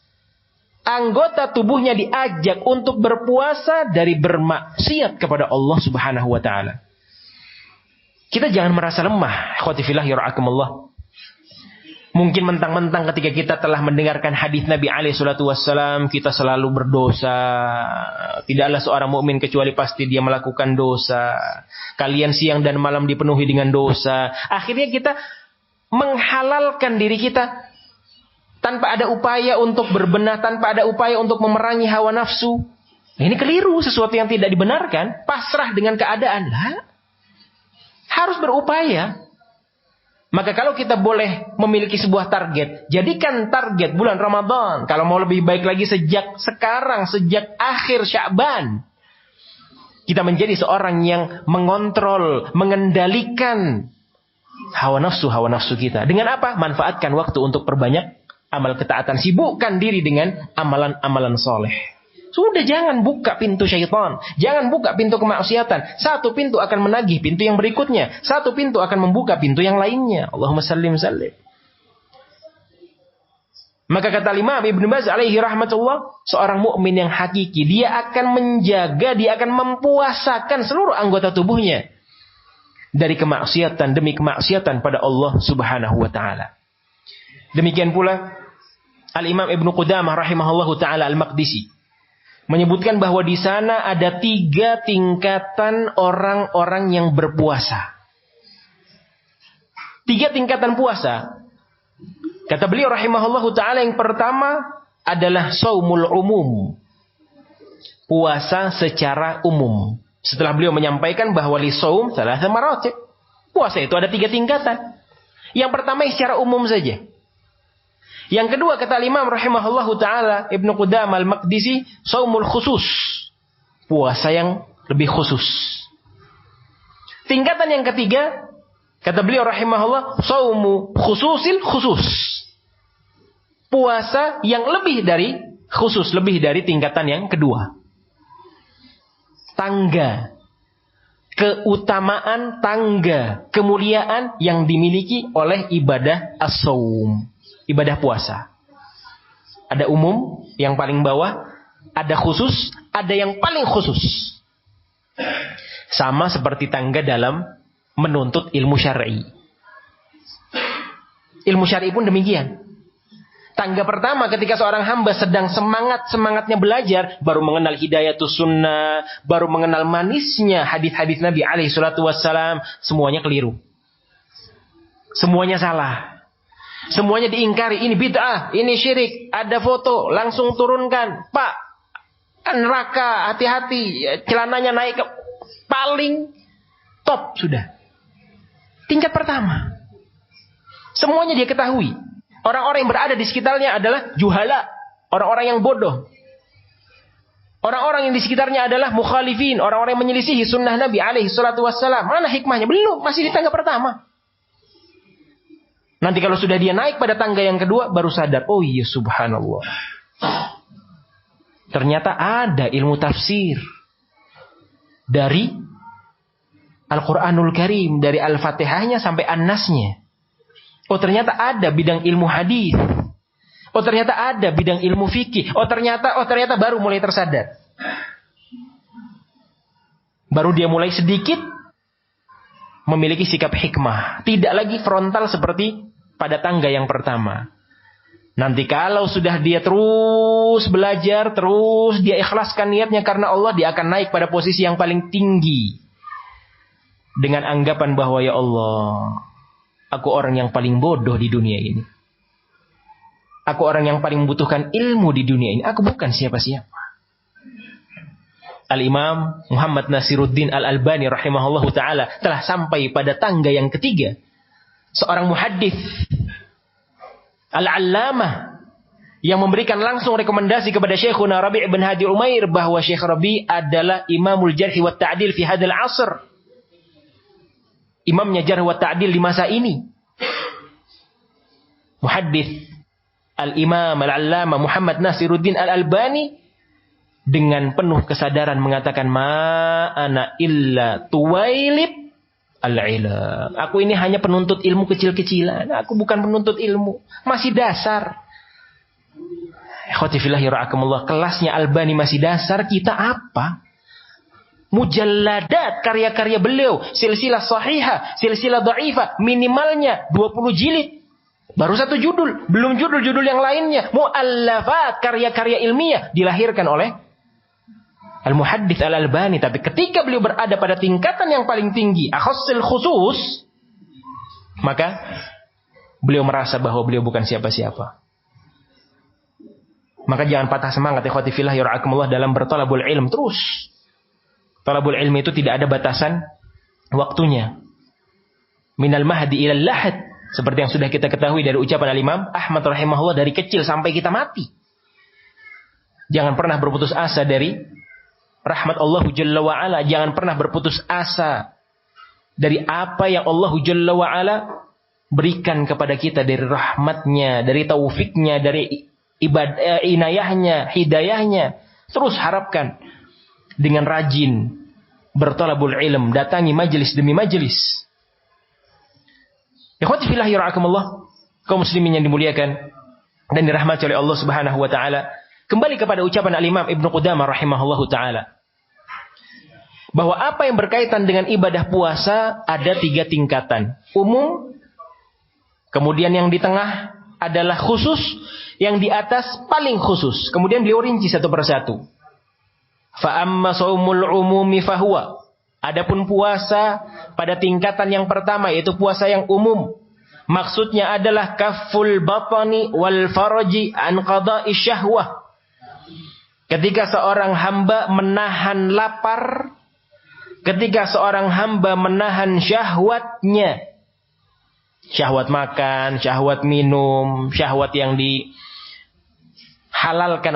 Anggota tubuhnya diajak untuk berpuasa dari bermaksiat kepada Allah Subhanahu wa taala. Kita jangan merasa lemah, ikhwati fillah yarhakumullah. Mungkin mentang-mentang ketika kita telah mendengarkan hadis Nabi alaihi salatu wassalam, kita selalu berdosa. Tidaklah seorang mukmin kecuali pasti dia melakukan dosa. Kalian siang dan malam dipenuhi dengan dosa. Akhirnya kita menghalalkan diri kita tanpa ada upaya untuk berbenah, tanpa ada upaya untuk memerangi hawa nafsu. Ini keliru, sesuatu yang tidak dibenarkan. Pasrah dengan keadaan. Harus berupaya. Maka kalau kita boleh memiliki sebuah target, jadikan target bulan Ramadan. Kalau mau lebih baik lagi sejak sekarang, sejak akhir Sya'ban. Kita menjadi seorang yang mengontrol, mengendalikan hawa nafsu kita. Dengan apa? Manfaatkan waktu untuk perbanyak amal ketaatan. Sibukkan diri dengan amalan-amalan soleh. Sudah, jangan buka pintu syaitan. Jangan buka pintu kemaksiatan. Satu pintu akan menagih pintu yang berikutnya. Satu pintu akan membuka pintu yang lainnya. Allahumma sallim. Maka kata Imam Ibn Baz alaihi rahmatullah, seorang mukmin yang hakiki, dia akan menjaga, dia akan mempuasakan seluruh anggota tubuhnya dari kemaksiatan demi kemaksiatan pada Allah Subhanahu wa taala. Demikian pula Al-Imam Ibnu Qudamah rahimahullahu taala Al-Maqdisi menyebutkan bahwa di sana ada 3 tingkatan orang-orang yang berpuasa. 3 tingkatan puasa. Kata beliau rahimahullahu ta'ala, yang pertama adalah shaumul umum. Puasa secara umum. Setelah beliau menyampaikan bahwa li shaum thalatha maratib. Puasa itu ada 3 tingkatan. Yang pertama secara umum saja. Yang kedua kata Imam rahimahullahu taala Ibnu Qudamah Al-Maqdisi, shaumul khusus. Puasa yang lebih khusus. Tingkatan yang ketiga kata beliau rahimahullah, shaumu khususil khusus. Puasa yang lebih dari khusus, lebih dari tingkatan yang kedua. Tangga keutamaan, tangga kemuliaan yang dimiliki oleh ibadah as-shaum. Ibadah puasa. Ada umum yang paling bawah, ada khusus, ada yang paling khusus. Sama seperti tangga dalam menuntut ilmu syar'i. Ilmu syar'i pun demikian. Tangga pertama ketika seorang hamba sedang semangatnya belajar, baru mengenal hidayatus sunnah, baru mengenal manisnya hadis-hadis Nabi alaihi salatu wassalam, semuanya keliru. Semuanya salah. Semuanya diingkari, ini bid'ah, ini syirik, ada foto, langsung turunkan. Pak, neraka, hati-hati, celananya naik ke paling top sudah. Tingkat pertama. Semuanya dia ketahui. Orang-orang yang berada di sekitarnya adalah juhala, orang-orang yang bodoh. Orang-orang yang di sekitarnya adalah mukhalifin, orang-orang yang menyelisihi sunnah Nabi alaihi salatu wassalam. Mana hikmahnya? Belum, masih di tangga pertama. Nanti kalau sudah dia naik pada tangga yang kedua, baru sadar, oh iya subhanallah. Ternyata ada ilmu tafsir. Dari Al-Quranul Karim, dari Al-Fatihahnya sampai An-Nasnya. Oh ternyata ada bidang ilmu hadis. Oh ternyata ada bidang ilmu fikih. Oh ternyata baru mulai tersadar. Baru dia mulai sedikit memiliki sikap hikmah. Tidak lagi frontal seperti pada tangga yang pertama. Nanti kalau sudah dia terus belajar, terus dia ikhlaskan niatnya karena Allah, dia akan naik pada posisi yang paling tinggi. Dengan anggapan bahwa ya Allah, aku orang yang paling bodoh di dunia ini. Aku orang yang paling membutuhkan ilmu di dunia ini. Aku bukan siapa-siapa. Al-Imam Muhammad Nasiruddin Al-Albani rahimahullahu ta'ala telah sampai pada tangga yang ketiga. Seorang muhaddits Al-Allamah yang memberikan langsung rekomendasi kepada Syekhuna Rabi' bin Hadi Umair bahwa Syekh Rabi' adalah imamul jarh wa ta'dil fi hadal asr. Imamnya jarh wa ta'dil di masa ini. Muhaddits Al-Imam Al-Allamah Muhammad Nasiruddin Al-Albani dengan penuh kesadaran mengatakan ma ana illa tuwailib al-ilm. Aku ini hanya penuntut ilmu kecil-kecilan. Aku bukan penuntut ilmu, masih dasar. Ikhwati fillahi ra'akumullah, kelasnya Albani masih dasar, kita apa? Mujalladat karya-karya beliau, silsilah sahihah, silsilah dhaifah, minimalnya 20 jilid. Baru satu judul, belum judul-judul yang lainnya. Mu'allafat, karya-karya ilmiah dilahirkan oleh Al-Muhaddits Al-Albani. Tapi ketika beliau berada pada tingkatan yang paling tinggi, akhassil khusus, maka beliau merasa bahwa beliau bukan siapa-siapa. Maka jangan patah semangat ikhwati fillah yara'akumullah dalam bertalabul ilm terus. Talabul ilmi itu tidak ada batasan waktunya. Minal mahdi ilal lahad. Seperti yang sudah kita ketahui dari ucapan Al-Imam Ahmad rahimahullah, dari kecil sampai kita mati. Jangan pernah berputus asa dari rahmat Allah Jalla wa'ala. Jangan pernah berputus asa dari apa yang Allah Jalla wa'ala berikan kepada kita dari rahmatnya, dari taufiknya, dari inayahnya, hidayahnya. Terus harapkan dengan rajin bertalabul ilm, datangi majelis demi majelis. Ikhwati fillah yara'akumullah, kaum muslimin yang dimuliakan dan dirahmati oleh Allah Subhanahu wa taala. Kembali kepada ucapan Al-Imam Ibnu Qudamah rahimahullahu taala, bahwa apa yang berkaitan dengan ibadah puasa ada 3 tingkatan. Umum, kemudian yang di tengah adalah khusus, yang di atas paling khusus. Kemudian beliau rinci satu persatu. Fa amma shaumul umumi fahuwa. Adapun puasa pada tingkatan yang pertama, yaitu puasa yang umum, maksudnya adalah kaful batani wal faraji an qada'i syahwah. Ketika seorang hamba menahan lapar, ketika seorang hamba menahan syahwatnya, syahwat makan, syahwat minum, syahwat yang dihalalkan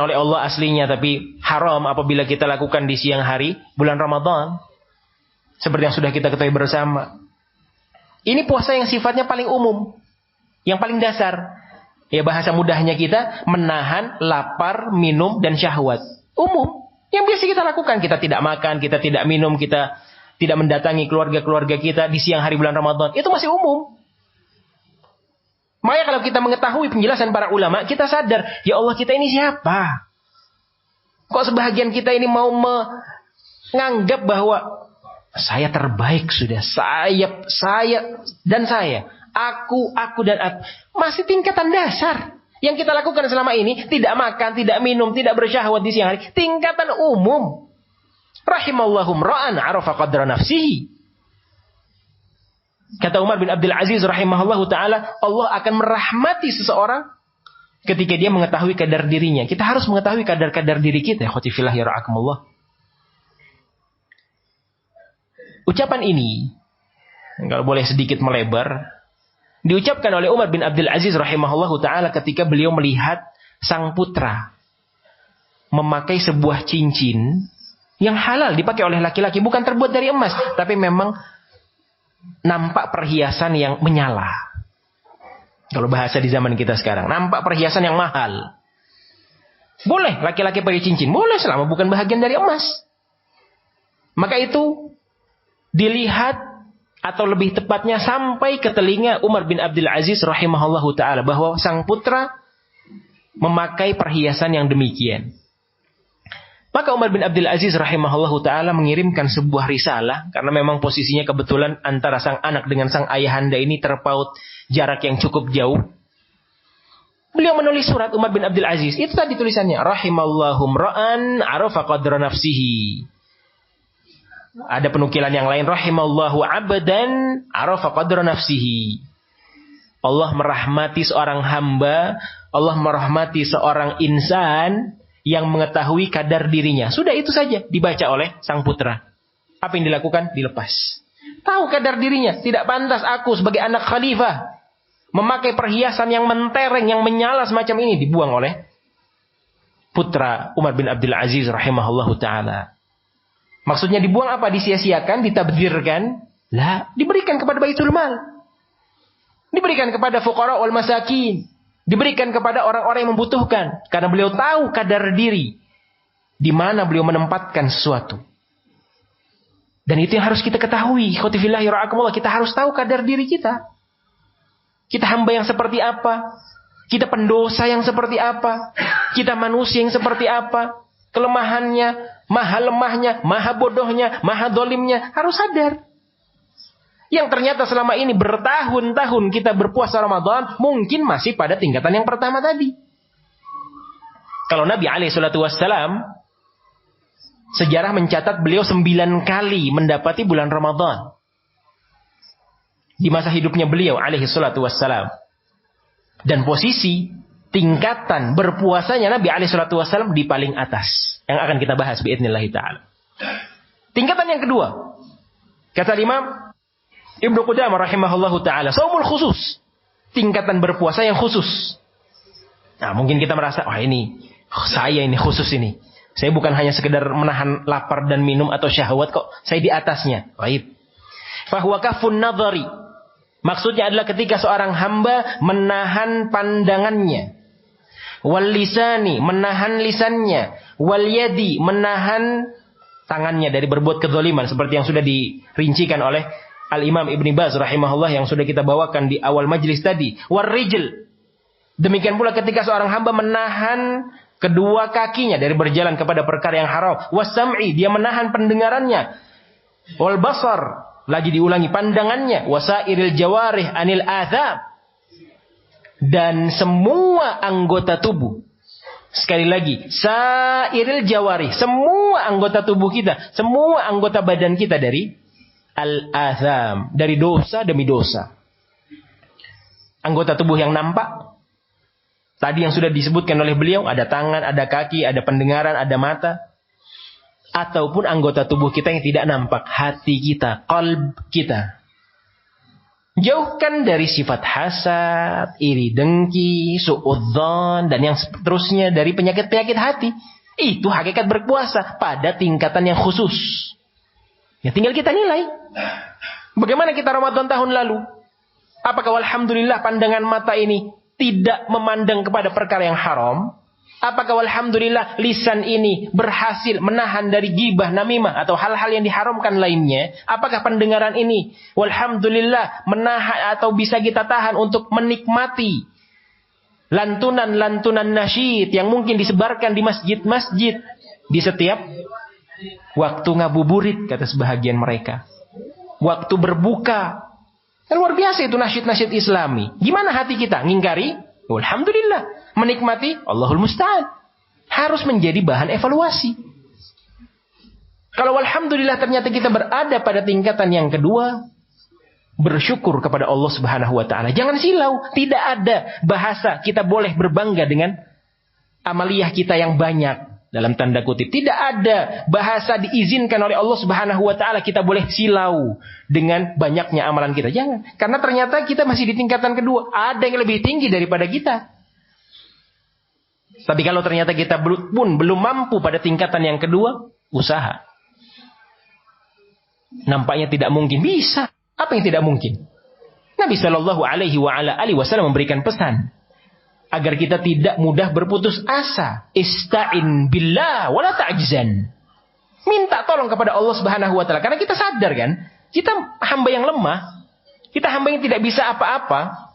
oleh Allah aslinya tapi haram apabila kita lakukan di siang hari bulan Ramadan. Seperti yang sudah kita ketahui bersama. Ini puasa yang sifatnya paling umum, yang paling dasar. Ya bahasa mudahnya kita menahan lapar, minum, dan syahwat. Umum. Yang biasa kita lakukan. Kita tidak makan, kita tidak minum, kita tidak mendatangi keluarga-keluarga kita di siang hari bulan Ramadan. Itu masih umum. Makanya kalau kita mengetahui penjelasan para ulama, kita sadar, ya Allah kita ini siapa? Kok sebahagian kita ini mau menganggap bahwa saya terbaik sudah, saya dan saya, aku dan aku. Masih tingkatan dasar. Yang kita lakukan selama ini, tidak makan, tidak minum, tidak bersyahwat di siang hari. Tingkatan umum. Rahimallahum ra'an arafa qadra nafsihi. Kata Umar bin Abdul Aziz rahimahullahu ta'ala, Allah akan merahmati seseorang ketika dia mengetahui kadar dirinya. Kita harus mengetahui kadar-kadar diri kita. Khoti fillah ya ra'akumullah. Ucapan ini, kalau boleh sedikit melebar, diucapkan oleh Umar bin Abdul Aziz rahimahullahu ta'ala ketika beliau melihat sang putra memakai sebuah cincin yang halal dipakai oleh laki-laki, bukan terbuat dari emas, tapi memang nampak perhiasan yang menyala. Kalau bahasa di zaman kita sekarang, nampak perhiasan yang mahal. Boleh laki-laki pakai cincin, boleh selama bukan bahagian dari emas. Maka itu dilihat, atau lebih tepatnya sampai ke telinga Umar bin Abdul Aziz rahimahullahu ta'ala, bahwa sang putra memakai perhiasan yang demikian. Maka Umar bin Abdul Aziz rahimahullahu ta'ala mengirimkan sebuah risalah, karena memang posisinya kebetulan antara sang anak dengan sang ayahanda ini terpaut jarak yang cukup jauh. Beliau menulis surat Umar bin Abdul Aziz. Itu tadi tulisannya, rahimallahu mra'an arafa qadra nafsihi. Ada penukilan yang lain, rahimallahu abdan arafa qadra nafsihi. Allah merahmati seorang hamba, Allah merahmati seorang insan yang mengetahui kadar dirinya. Sudah itu saja dibaca oleh sang putra. Apa yang dilakukan? Dilepas. Tahu kadar dirinya. Tidak pantas aku sebagai anak khalifah memakai perhiasan yang mentereng, yang menyala semacam ini. Dibuang oleh putra Umar bin Abdul Aziz rahimahullahu ta'ala. Maksudnya dibuang apa? Disia-siakan, ditabdzirkan? Lah, diberikan kepada Baitul Mal. Diberikan kepada fuqara wal masakin. Diberikan kepada orang-orang yang membutuhkan. Karena beliau tahu kadar diri. Di mana beliau menempatkan sesuatu. Dan itu yang harus kita ketahui. Khotifillahi ra'akumullah. Kita harus tahu kadar diri kita. Kita hamba yang seperti apa. Kita pendosa yang seperti apa. Kita manusia yang seperti apa. Kelemahannya, maha lemahnya, maha bodohnya, maha dolimnya. Harus sadar. Yang ternyata selama ini bertahun-tahun kita berpuasa Ramadan, mungkin masih pada tingkatan yang pertama tadi. Kalau Nabi SAW, sejarah mencatat beliau 9 kali mendapati bulan Ramadan. Di masa hidupnya beliau SAW. Dan posisi tingkatan berpuasanya Nabi SAW di paling atas. Yang akan kita bahas biidznillah ta'ala. Tingkatan yang kedua. Kata Imam Ibnu Qudamah rahimahullahu ta'ala, saumul khusus. Tingkatan berpuasa yang khusus. Nah, mungkin kita merasa, saya ini khusus ini. Saya bukan hanya sekedar menahan lapar dan minum atau syahwat kok. Saya di atasnya. Baik. Fahuwa kafun nadhari. Maksudnya adalah ketika seorang hamba menahan pandangannya. Wal lisani, menahan lisannya. Wal yadi, menahan tangannya dari berbuat kezaliman. Seperti yang sudah dirincikan oleh Al-Imam Ibn Baz rahimahullah yang sudah kita bawakan di awal majlis tadi. Warrijl. Demikian pula ketika seorang hamba menahan kedua kakinya dari berjalan kepada perkara yang haram. Wasam'i, dia menahan pendengarannya. Wal basar, lagi diulangi pandangannya. Wasairil jawarih anil atham. Dan semua anggota tubuh. Sekali lagi, sairil jawarih, semua anggota tubuh kita, semua anggota badan kita dari al-atham, dari dosa demi dosa. Anggota tubuh yang nampak, tadi yang sudah disebutkan oleh beliau, ada tangan, ada kaki, ada pendengaran, ada mata. Ataupun anggota tubuh kita yang tidak nampak, hati kita, qalb kita. Jauhkan dari sifat hasad, iri dengki, su'udzon, dan yang seterusnya dari penyakit-penyakit hati. Itu hakikat berpuasa pada tingkatan yang khusus. Ya tinggal kita nilai. Bagaimana kita Ramadan tahun lalu? Apakah alhamdulillah pandangan mata ini tidak memandang kepada perkara yang haram? Apakah alhamdulillah lisan ini berhasil menahan dari gibah, namimah atau hal-hal yang diharamkan lainnya? Apakah pendengaran ini alhamdulillah menahan atau bisa kita tahan untuk menikmati lantunan-lantunan nasyid yang mungkin disebarkan di masjid-masjid di setiap waktu ngabuburit, kata sebahagian mereka. Waktu berbuka. Luar biasa itu nasyid-nasyid Islami. Gimana hati kita? Ngingkari? Alhamdulillah. Menikmati? Allahul Musta'an. Harus menjadi bahan evaluasi. Kalau alhamdulillah ternyata kita berada pada tingkatan yang kedua, bersyukur kepada Allah Subhanahu wa taala. Jangan silau, tidak ada bahasa kita boleh berbangga dengan amaliyah kita yang banyak. Dalam tanda kutip, tidak ada bahasa diizinkan oleh Allah Subhanahu wa taala kita boleh silau dengan banyaknya amalan kita. Jangan, karena ternyata kita masih di tingkatan kedua. Ada yang lebih tinggi daripada kita. Tapi kalau ternyata kita pun belum mampu pada tingkatan yang kedua, usaha. Nampaknya tidak mungkin. Bisa. Apa yang tidak mungkin? Nabi Shallallahu Alaihi Wasallam memberikan pesan agar kita tidak mudah berputus asa. Ista'in billah wala ta'jizan. Minta tolong kepada Allah Subhanahu wa taala, karena kita sadar kan, kita hamba yang lemah, kita hamba yang tidak bisa apa-apa.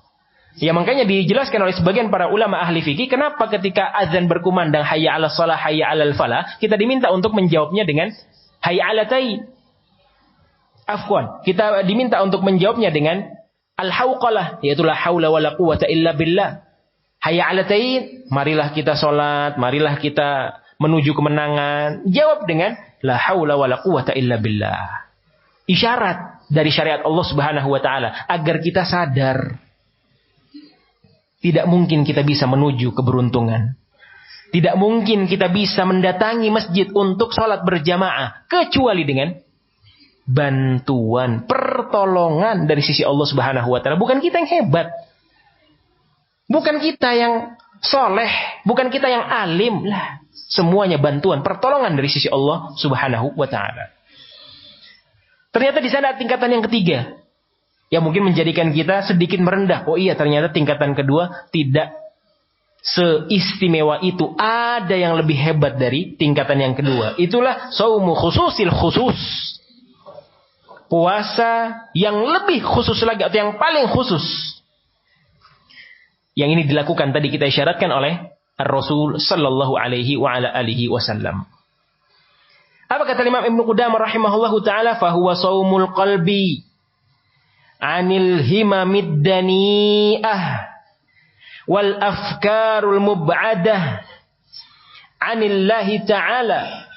Ya makanya dijelaskan oleh sebagian para ulama ahli fikih, kenapa ketika azan berkumandang hayya 'alas shalah, hayya 'alal falah, kita diminta untuk menjawabnya dengan hayya 'alatai. Afwan, kita diminta untuk menjawabnya dengan al-hauqalah, yaitu la haula wala quwata illa billah. Hayya 'alatai, marilah kita salat, marilah kita menuju kemenangan. Jawab dengan la haula wala quwata illa billah. Isyarat dari syariat Allah Subhanahu wa taala agar kita sadar tidak mungkin kita bisa menuju keberuntungan. Tidak mungkin kita bisa mendatangi masjid untuk sholat berjamaah kecuali dengan bantuan, pertolongan dari sisi Allah Subhanahu wa taala. Bukan kita yang hebat. Bukan kita yang soleh, bukan kita yang alim lah. Semuanya bantuan, pertolongan dari sisi Allah Subhanahu wa taala. Ternyata di sana tingkatan yang ketiga yang mungkin menjadikan kita sedikit merendah. Oh iya, ternyata tingkatan kedua tidak seistimewa itu. Ada yang lebih hebat dari tingkatan yang kedua. Itulah saumu khususil khusus. Puasa yang lebih khusus lagi, atau yang paling khusus. Yang ini dilakukan tadi kita isyaratkan oleh Rasul sallallahu alaihi wa ala alihi wasallam. Apa kata Imam Ibnu Qudamah rahimahullahu taala? Fahuwa saumul qalbi anil himamid dani'ah wal afkarul mub'adah anillahi ta'ala.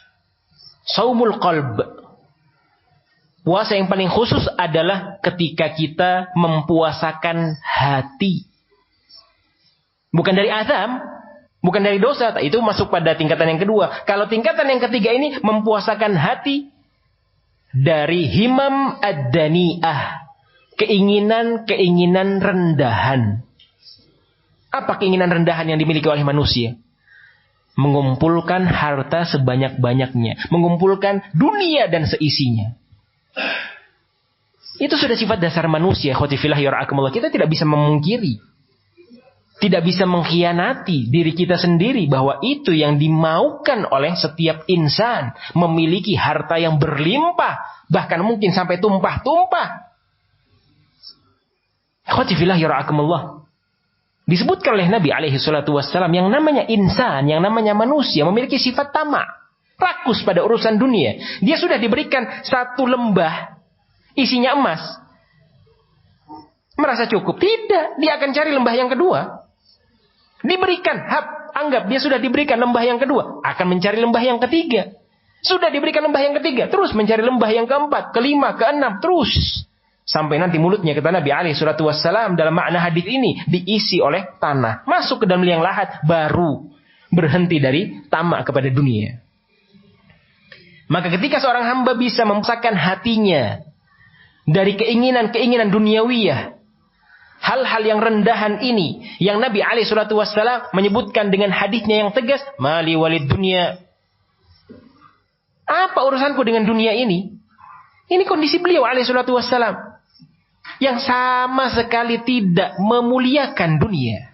Saumul qalb. Puasa yang paling khusus adalah ketika kita mempuasakan hati. Bukan dari azam, bukan dari dosa. Itu masuk pada tingkatan yang kedua. Kalau tingkatan yang ketiga ini mempuasakan hati dari himam ad-dani'ah. Keinginan-keinginan rendahan. Apa keinginan rendahan yang dimiliki oleh manusia? Mengumpulkan harta sebanyak-banyaknya. Mengumpulkan dunia dan seisinya. Itu sudah sifat dasar manusia. Khotifillah yara'akumullah. Kita tidak bisa memungkiri. Tidak bisa mengkhianati diri kita sendiri. Bahwa itu yang dimaukan oleh setiap insan. Memiliki harta yang berlimpah. Bahkan mungkin sampai tumpah-tumpah. Khotifillah yara'akumullah. Disebutkan oleh Nabi alaihi salatu wassalam, yang namanya insan, yang namanya manusia memiliki sifat tamak, rakus pada urusan dunia. Dia sudah diberikan satu lembah isinya emas, merasa cukup? Tidak, dia akan cari lembah yang kedua. Diberikan anggap dia sudah diberikan lembah yang kedua, akan mencari lembah yang ketiga. Sudah diberikan lembah yang ketiga, terus mencari lembah yang keempat, kelima, keenam, terus sampai nanti mulutnya, kata Nabi alaihi salatu wassalam dalam makna hadis ini, diisi oleh tanah. Masuk ke dalam liang lahat, baru berhenti dari tamak kepada dunia. Maka ketika seorang hamba bisa memusatkan hatinya dari keinginan-keinginan duniawiyah, hal-hal yang rendahan ini, yang Nabi alaihi salatu wassalam menyebutkan dengan hadisnya yang tegas, mali walid dunia. Apa urusanku dengan dunia ini? Ini kondisi beliau alaihi salatu wassalam, yang sama sekali tidak memuliakan dunia,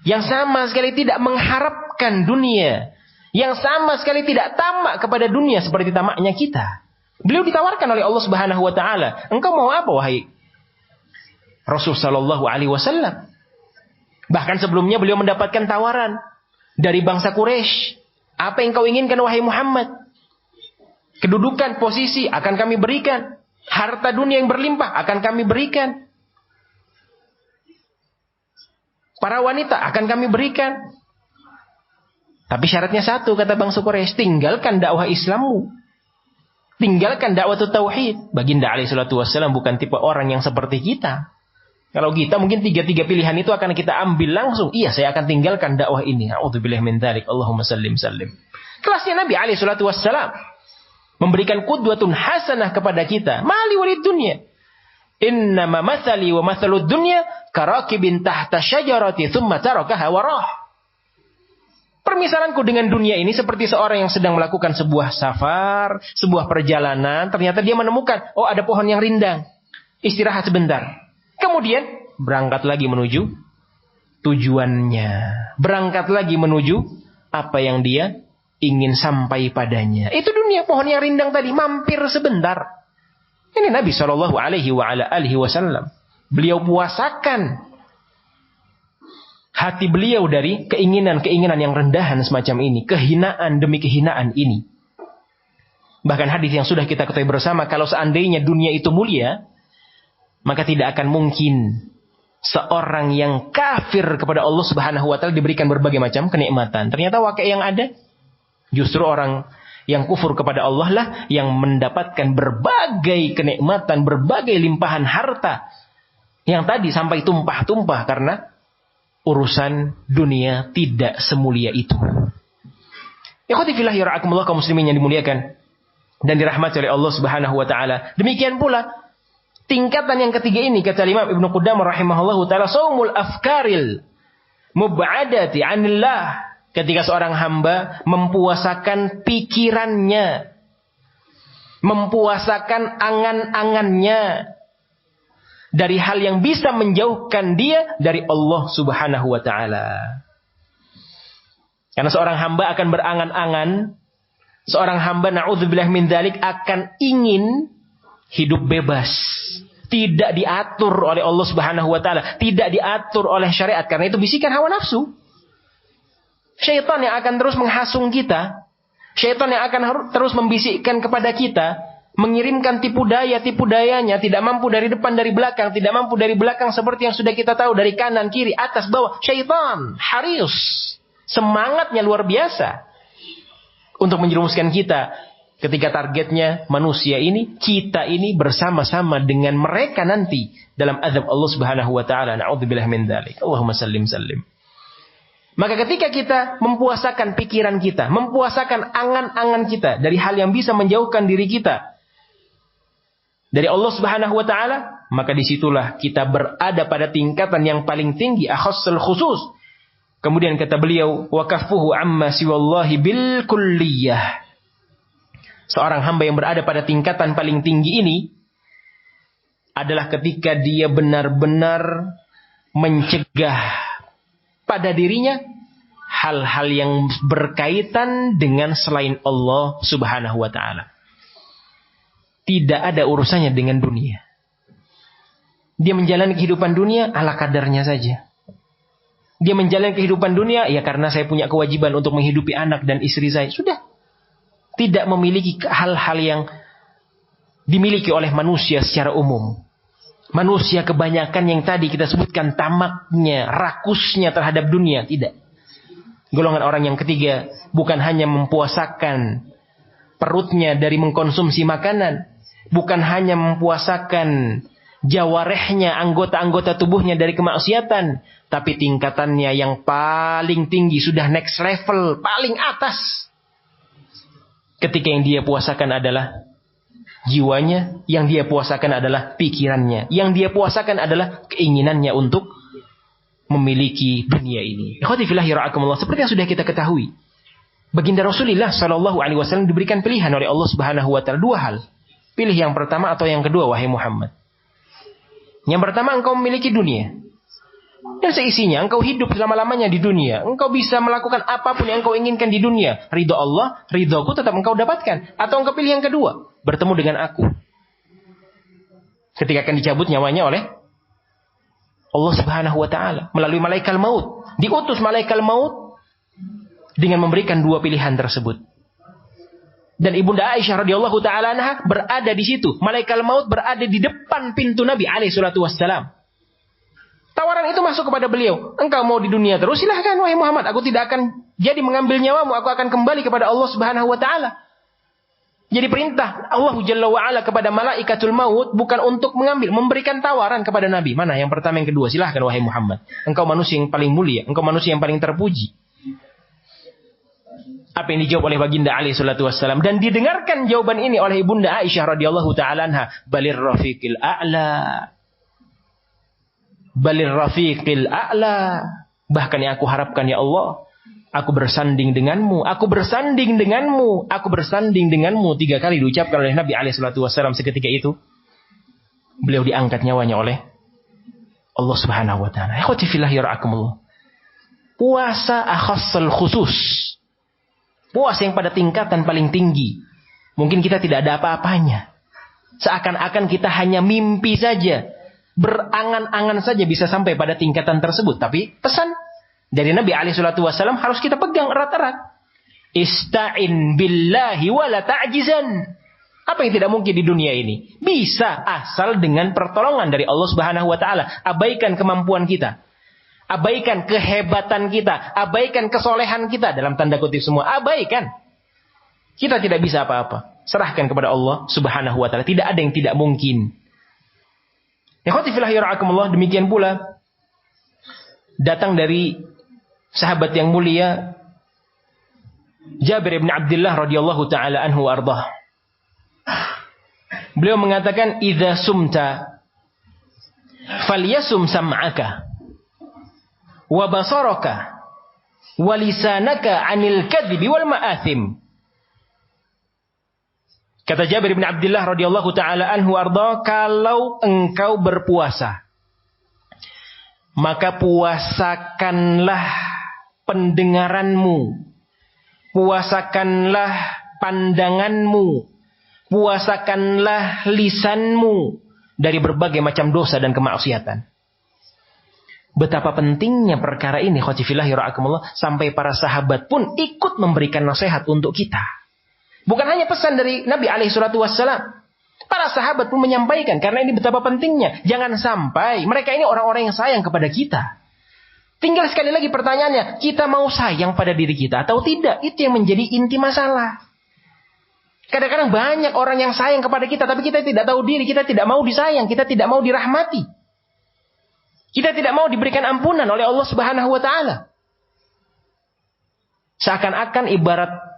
yang sama sekali tidak mengharapkan dunia, yang sama sekali tidak tamak kepada dunia seperti tamaknya kita. Beliau ditawarkan oleh Allah Subhanahu wa taala, engkau mau apa wahai Rasul sallallahu alaihi wasallam? Bahkan sebelumnya beliau mendapatkan tawaran dari bangsa Quraisy, apa yang kau inginkan wahai Muhammad? Kedudukan, posisi akan kami berikan. Harta dunia yang berlimpah akan kami berikan. Para wanita akan kami berikan. Tapi syaratnya satu, kata bangsa Quraisy, tinggalkan dakwah Islammu. Tinggalkan dakwah tauhid. Baginda alaihi salatu wassalam bukan tipe orang yang seperti kita. Kalau kita mungkin tiga pilihan itu akan kita ambil langsung. Iya, saya akan tinggalkan dakwah ini. A'udzubillahi min dzalik. Allahumma sallim sallim. Kelasnya Nabi alaihi salatu wassalam memberikan qudwatun hasanah kepada kita. Mali walid dunya. Innama mathali wa mathalud dunya karakibin tahta syajarati thumma tarakaha warah. Permisalanku dengan dunia ini seperti seorang yang sedang melakukan sebuah safar, sebuah perjalanan, ternyata dia menemukan, oh ada pohon yang rindang. Istirahat sebentar. Kemudian berangkat lagi menuju tujuannya. Berangkat lagi menuju apa yang dia ingin sampai padanya. Itu dunia, pohon yang rindang tadi, mampir sebentar. Ini Nabi SAW Beliau puasakan hati beliau dari keinginan-keinginan yang rendahan semacam ini, kehinaan demi kehinaan ini. Bahkan hadis yang sudah kita ketahui bersama, kalau seandainya dunia itu mulia, maka tidak akan mungkin seorang yang kafir kepada Allah Subhanahu wa taala diberikan berbagai macam kenikmatan. Ternyata wakil yang ada justru orang yang kufur kepada Allah lah yang mendapatkan berbagai kenikmatan, berbagai limpahan harta yang tadi sampai tumpah-tumpah karena urusan dunia tidak semulia itu. Ikhwati fillah yarhakumullah, kaum muslimin yang dimuliakan dan dirahmati oleh Allah Subhanahu wa taala. Demikian pula tingkatan yang ketiga ini, kata Imam Ibnu Qudamah rahimahullahu taala, saumul afkaril mub'adati 'anillah. Ketika seorang hamba mempuasakan pikirannya, mempuasakan angan-angannya dari hal yang bisa menjauhkan dia dari Allah Subhanahu wa taala. Karena seorang hamba akan berangan-angan, seorang hamba na'udzubillah min dzalik akan ingin hidup bebas, tidak diatur oleh Allah Subhanahu wa taala, tidak diatur oleh syariat, karena itu bisikan hawa nafsu. Syaitan yang akan terus menghasung kita, syaitan yang akan terus membisikkan kepada kita, mengirimkan tipu dayanya, tidak mampu dari depan dari belakang, tidak mampu dari belakang seperti yang sudah kita tahu, dari kanan kiri atas bawah. Syaitan haris, semangatnya luar biasa untuk menjerumuskan kita. Ketika targetnya manusia ini, kita ini bersama-sama dengan mereka nanti dalam azab Allah Subhanahu wa taala. Na'udzubillah min dzalik. Allahumma sallim sallim. Maka ketika kita mempuasakan pikiran kita, mempuasakan angan-angan kita dari hal yang bisa menjauhkan diri kita dari Allah Subhanahu wa taala, maka disitulah kita berada pada tingkatan yang paling tinggi, akhassul khusus. Kemudian kata beliau, wa kaffuhu amma siwallahi bil kulliyah. Seorang hamba yang berada pada tingkatan paling tinggi ini adalah ketika dia benar-benar mencegah pada dirinya hal-hal yang berkaitan dengan selain Allah Subhanahu wa taala. Tidak ada urusannya dengan dunia. Dia menjalani kehidupan dunia ala kadarnya saja. Dia menjalani kehidupan dunia ya karena saya punya kewajiban untuk menghidupi anak dan istri saya. Sudah. Tidak memiliki hal-hal yang dimiliki oleh manusia secara umum. Manusia kebanyakan yang tadi kita sebutkan tamaknya, rakusnya terhadap dunia. Tidak. Golongan orang yang ketiga bukan hanya mempuasakan perutnya dari mengkonsumsi makanan, bukan hanya mempuasakan jawarehnya, anggota-anggota tubuhnya dari kemaksiatan, tapi tingkatannya yang paling tinggi, sudah next level, paling atas. Ketika yang dia puasakan adalah jiwanya, yang dia puasakan adalah pikirannya, yang dia puasakan adalah keinginannya untuk memiliki dunia ini. Ikhwati fillah yarhakumullah, seperti yang sudah kita ketahui, baginda Rasulullah sallallahu alaihi wasallam diberikan pilihan oleh Allah Subhanahu wa taala dua hal. Pilih yang pertama atau yang kedua wahai Muhammad. Yang pertama, engkau memiliki dunia dan seisinya, engkau hidup selama-lamanya di dunia. Engkau bisa melakukan apapun yang engkau inginkan di dunia. Ridho Allah, ridhoku tetap engkau dapatkan. Atau engkau pilih yang kedua, bertemu dengan aku ketika akan dicabut nyawanya oleh Allah Subhanahu wa taala melalui malaikat maut. Diutus malaikat maut dengan memberikan dua pilihan tersebut. Dan Ibunda Aisyah radhiyallahu taala anha berada di situ. Malaikat maut berada di depan pintu Nabi alaihi salatu wassalam. Tawaran itu masuk kepada beliau. Engkau mau di dunia terus, silahkan wahai Muhammad. Aku tidak akan jadi mengambil nyawamu. Aku akan kembali kepada Allah Subhanahu wa taala. Jadi perintah Allah Jalla wa Ala kepada malaikatul maut bukan untuk mengambil, memberikan tawaran kepada Nabi. Mana yang pertama, yang kedua? Silahkan wahai Muhammad. Engkau manusia yang paling mulia, engkau manusia yang paling terpuji. Apa yang dijawab oleh baginda alaihi salatu wassalam, dan didengarkan jawaban ini oleh Ibunda Aisyah radhiyallahu taala anha, balir rafiqil a'la. Balir rafiqil a'la. Bahkan yang aku harapkan ya Allah, aku bersanding denganmu, aku bersanding denganmu, aku bersanding denganmu. 3 kali diucapkan oleh Nabi alaihi salatu wassalam. Seketika itu beliau diangkat nyawanya oleh Allah Subhanahu wa taala. Ikhwati fillah yarhakumullah. Puasa akhassul khusus. Puasa yang pada tingkatan paling tinggi. Mungkin kita tidak ada apa-apanya. Seakan-akan kita hanya mimpi saja, berangan-angan saja bisa sampai pada tingkatan tersebut. Tapi pesan dari Nabi alaihi salatu wasallam harus kita pegang erat-erat. Ista'in billahi wala ta'jizan. Apa yang tidak mungkin di dunia ini? Bisa asal dengan pertolongan dari Allah Subhanahu wa taala. Abaikan kemampuan kita. Abaikan kehebatan kita, abaikan kesolehan kita dalam tanda kutip semua, abaikan. Kita tidak bisa apa-apa. Serahkan kepada Allah Subhanahu wa taala. Tidak ada yang tidak mungkin. Ikhwati fillah yara'akumullah, demikian pula datang dari sahabat yang mulia Jabir bin Abdullah radhiyallahu taala anhu ardhah. Beliau mengatakan, "Idza sumta falyasum sam'aka wa basaraka wa lisanaka 'anil kadhibi wal ma'athim." Kata Jabir bin Abdullah radhiyallahu taala anhu arda, kalau engkau berpuasa, maka puasakanlah pendengaranmu, puasakanlah pandanganmu, puasakanlah lisanmu dari berbagai macam dosa dan kemaksiatan. Betapa pentingnya perkara ini, khotifillah yara'akumullah, sampai para sahabat pun ikut memberikan nasihat untuk kita. Bukan hanya pesan dari Nabi alaihi salatu wassalam. Para sahabat pun menyampaikan, karena ini betapa pentingnya. Jangan sampai mereka ini orang-orang yang sayang kepada kita. Tinggal sekali lagi pertanyaannya, kita mau sayang pada diri kita atau tidak? Itu yang menjadi inti masalah. Kadang-kadang banyak orang yang sayang kepada kita, tapi kita tidak tahu diri, kita tidak mau disayang, kita tidak mau dirahmati. Kita tidak mau diberikan ampunan oleh Allah Subhanahu wa taala. Seakan-akan ibarat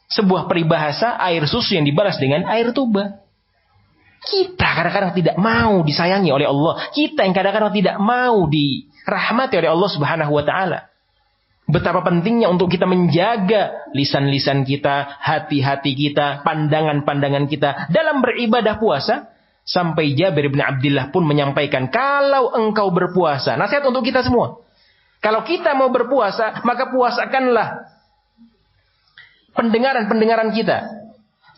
sebuah peribahasa, air susu yang dibalas dengan air tuba. Kita kadang-kadang tidak mau disayangi oleh Allah. Kita yang kadang-kadang tidak mau dirahmati oleh Allah Subhanahu wa taala. Betapa pentingnya untuk kita menjaga lisan-lisan kita, hati-hati kita, pandangan-pandangan kita dalam beribadah puasa. Sampai Jabir bin Abdullah pun menyampaikan, kalau engkau berpuasa, nasihat untuk kita semua. Kalau kita mau berpuasa, maka puasakanlah pendengaran-pendengaran kita.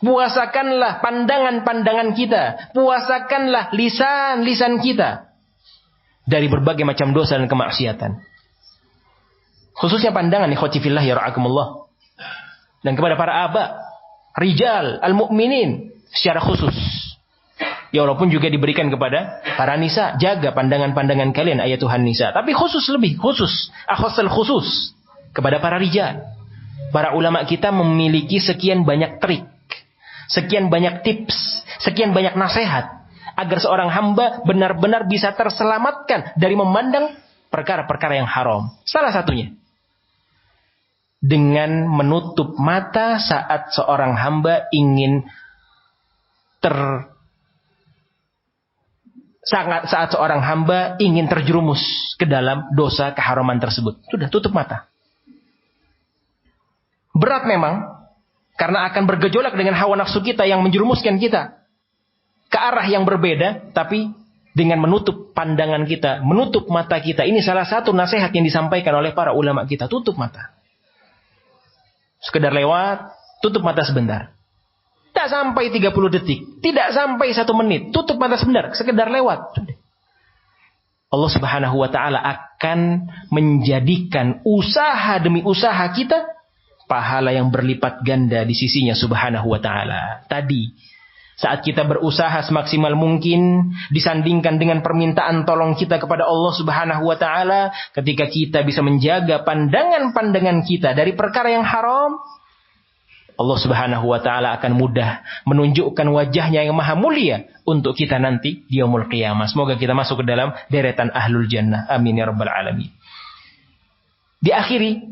Puasakanlah pandangan-pandangan kita. Puasakanlah lisan-lisan kita dari berbagai macam dosa dan kemaksiatan. Khususnya pandangan, ikhwati fillah yara'akumullah. Dan kepada para aba, rijal, al-mu'minin secara khusus. Ya walaupun juga diberikan kepada para nisa, jaga pandangan-pandangan kalian, ayat Tuhan nisa. Tapi lebih khusus, akhasal khusus kepada para rijal. Para ulama kita memiliki sekian banyak trik, sekian banyak tips, sekian banyak nasihat agar seorang hamba benar-benar bisa terselamatkan dari memandang perkara-perkara yang haram. Salah satunya dengan menutup mata saat seorang hamba ingin saat seorang hamba ingin terjerumus ke dalam dosa keharaman tersebut. Sudah, tutup mata. Berat memang, karena akan bergejolak dengan hawa nafsu kita yang menjerumuskan kita ke arah yang berbeda, tapi dengan menutup pandangan kita, menutup mata kita. Ini salah satu nasihat yang disampaikan oleh para ulama kita. Tutup mata. Sekedar lewat, tutup mata sebentar. Tidak sampai 30 detik. Tidak sampai 1 menit. Tutup mata sebentar. Sekedar lewat. Allah Subhanahu wa ta'ala akan menjadikan usaha demi usaha kita pahala yang berlipat ganda di sisinya Subhanahu wa ta'ala. Tadi, saat kita berusaha semaksimal mungkin, disandingkan dengan permintaan tolong kita kepada Allah Subhanahu wa ta'ala, ketika kita bisa menjaga pandangan-pandangan kita dari perkara yang haram, Allah Subhanahu wa ta'ala akan mudah menunjukkan wajahnya yang maha mulia untuk kita nanti di yaumul qiyamah. Semoga kita masuk ke dalam deretan ahlul jannah. Amin ya rabbal alamin. Diakhiri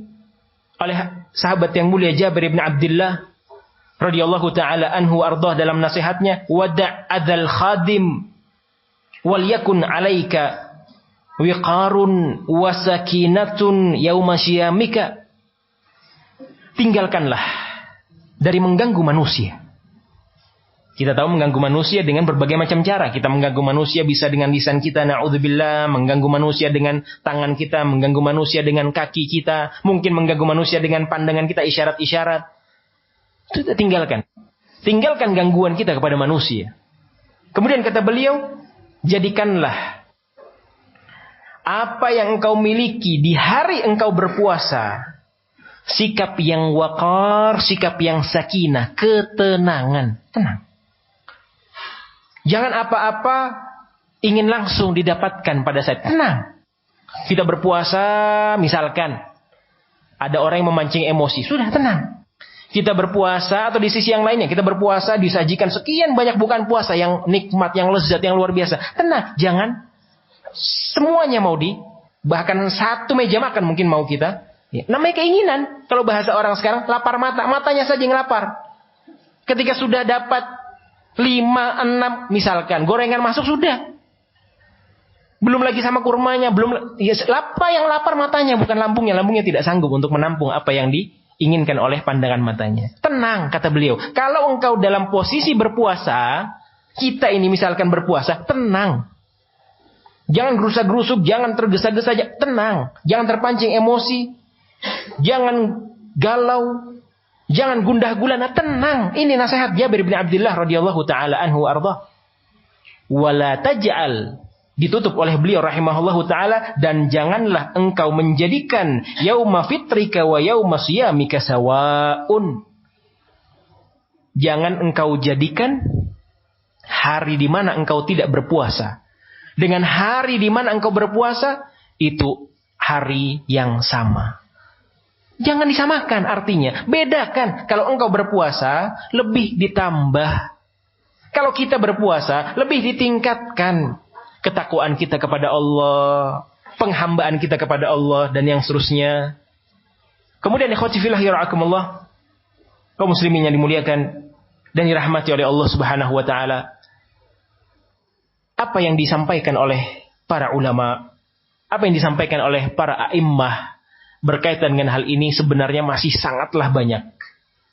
oleh sahabat yang mulia Jabir bin Abdullah radhiyallahu ta'ala anhu ardah dalam nasihatnya, wada' adzal khadim wal yakun 'alaika wiqarun wa sakinatun yauma syiyamika. Tinggalkanlah dari mengganggu manusia. Kita tahu mengganggu manusia dengan berbagai macam cara. Kita mengganggu manusia bisa dengan lisan kita, na'udzubillah, mengganggu manusia dengan tangan kita, mengganggu manusia dengan kaki kita, mungkin mengganggu manusia dengan pandangan kita, isyarat-isyarat. Itu kita tinggalkan. Tinggalkan gangguan kita kepada manusia. Kemudian kata beliau, jadikanlah Apa yang engkau miliki di hari engkau berpuasa. Sikap yang waqar, sikap yang sakinah, ketenangan, tenang. Jangan apa-apa ingin langsung didapatkan pada saat tenang. Kita berpuasa, misalkan ada orang yang memancing emosi, sudah tenang. Kita berpuasa atau di sisi yang lainnya, kita berpuasa disajikan sekian banyak bukan puasa yang nikmat, yang lezat, yang luar biasa. Tenang, jangan semuanya mau bahkan satu meja makan mungkin mau kita. Ya, namanya keinginan. Kalau bahasa orang sekarang, lapar matanya saja yang lapar. Ketika sudah dapat 5, 6 misalkan, gorengan masuk sudah. Belum lagi sama kurmanya, belum ya, yang lapar matanya bukan lambungnya. Lambungnya tidak sanggup untuk menampung apa yang diinginkan oleh pandangan matanya. Tenang, kata beliau. Kalau engkau dalam posisi berpuasa, kita ini misalkan berpuasa, tenang. Jangan gerusak-gerusuk, jangan tergesa-gesa, tenang. Jangan terpancing emosi. Jangan galau, jangan gundah gulana, tenang. Ini nasihat Jabir bin Abdullah radhiyallahu taala anhu arda. Wala taj'al, ditutup oleh beliau rahimahullahu taala, dan janganlah engkau menjadikan yauma fitrika wa yauma siyamika sawaun. Jangan engkau jadikan hari di mana engkau tidak berpuasa dengan hari di mana engkau berpuasa itu hari yang sama. Jangan disamakan, artinya bedakan. Kalau engkau berpuasa lebih ditambah, kalau kita berpuasa lebih ditingkatkan ketakwaan kita kepada Allah, penghambaan kita kepada Allah, dan yang seterusnya. Kemudian ikhwati fillah yara'akumullah, kaum muslimin yang dimuliakan dan dirahmati oleh Allah Subhanahu wa taala, apa yang disampaikan oleh para ulama, apa yang disampaikan oleh para a'immah berkaitan dengan hal ini sebenarnya masih sangatlah banyak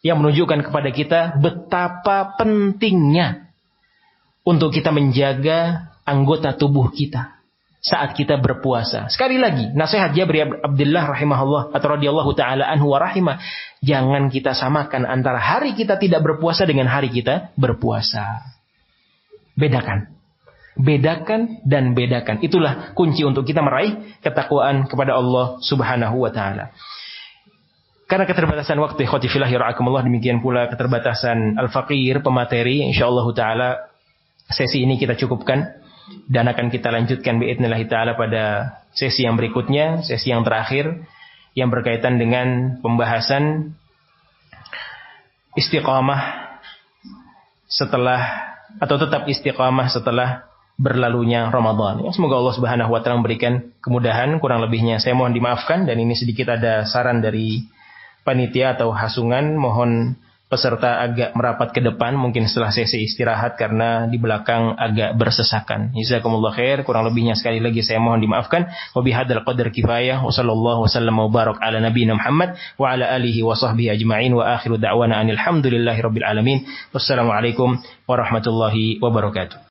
yang menunjukkan kepada kita betapa pentingnya untuk kita menjaga anggota tubuh kita saat kita berpuasa. Sekali lagi, nasihat Jabir bin Abdullah rahimahullah atau radhiyallahu taala anhu wa rahimah, jangan kita samakan antara hari kita tidak berpuasa dengan hari kita berpuasa. Bedakan. Bedakan dan bedakan. Itulah kunci untuk kita meraih ketakwaan kepada Allah Subhanahu wa taala. Karena keterbatasan waktu, ikhwati fillah yara'akumullah, demikian pula keterbatasan al-faqir, pemateri, insyaallah taala sesi ini kita cukupkan dan akan kita lanjutkan biidznillah taala pada sesi yang berikutnya, sesi yang terakhir yang berkaitan dengan pembahasan istiqamah setelah atau tetap istiqamah setelah berlalunya Ramadan. Ya, semoga Allah Subhanahu wa taala memberikan kemudahan. Kurang lebihnya saya mohon dimaafkan, dan ini sedikit ada saran dari panitia atau hasungan, mohon peserta agak merapat ke depan mungkin setelah sesi istirahat karena di belakang agak bersesakan. Jazakumullah khair. Kurang lebihnya sekali lagi saya mohon dimaafkan. Wa bihadzal qadar kifayah wa sallallahu wasallam wa barak ala nabiyina Muhammad wa ala alihi wa sahbihi ajma'in wa akhiru da'wana anil hamdulillahi rabbil alamin. Wassalamualaikum warahmatullahi wabarakatuh.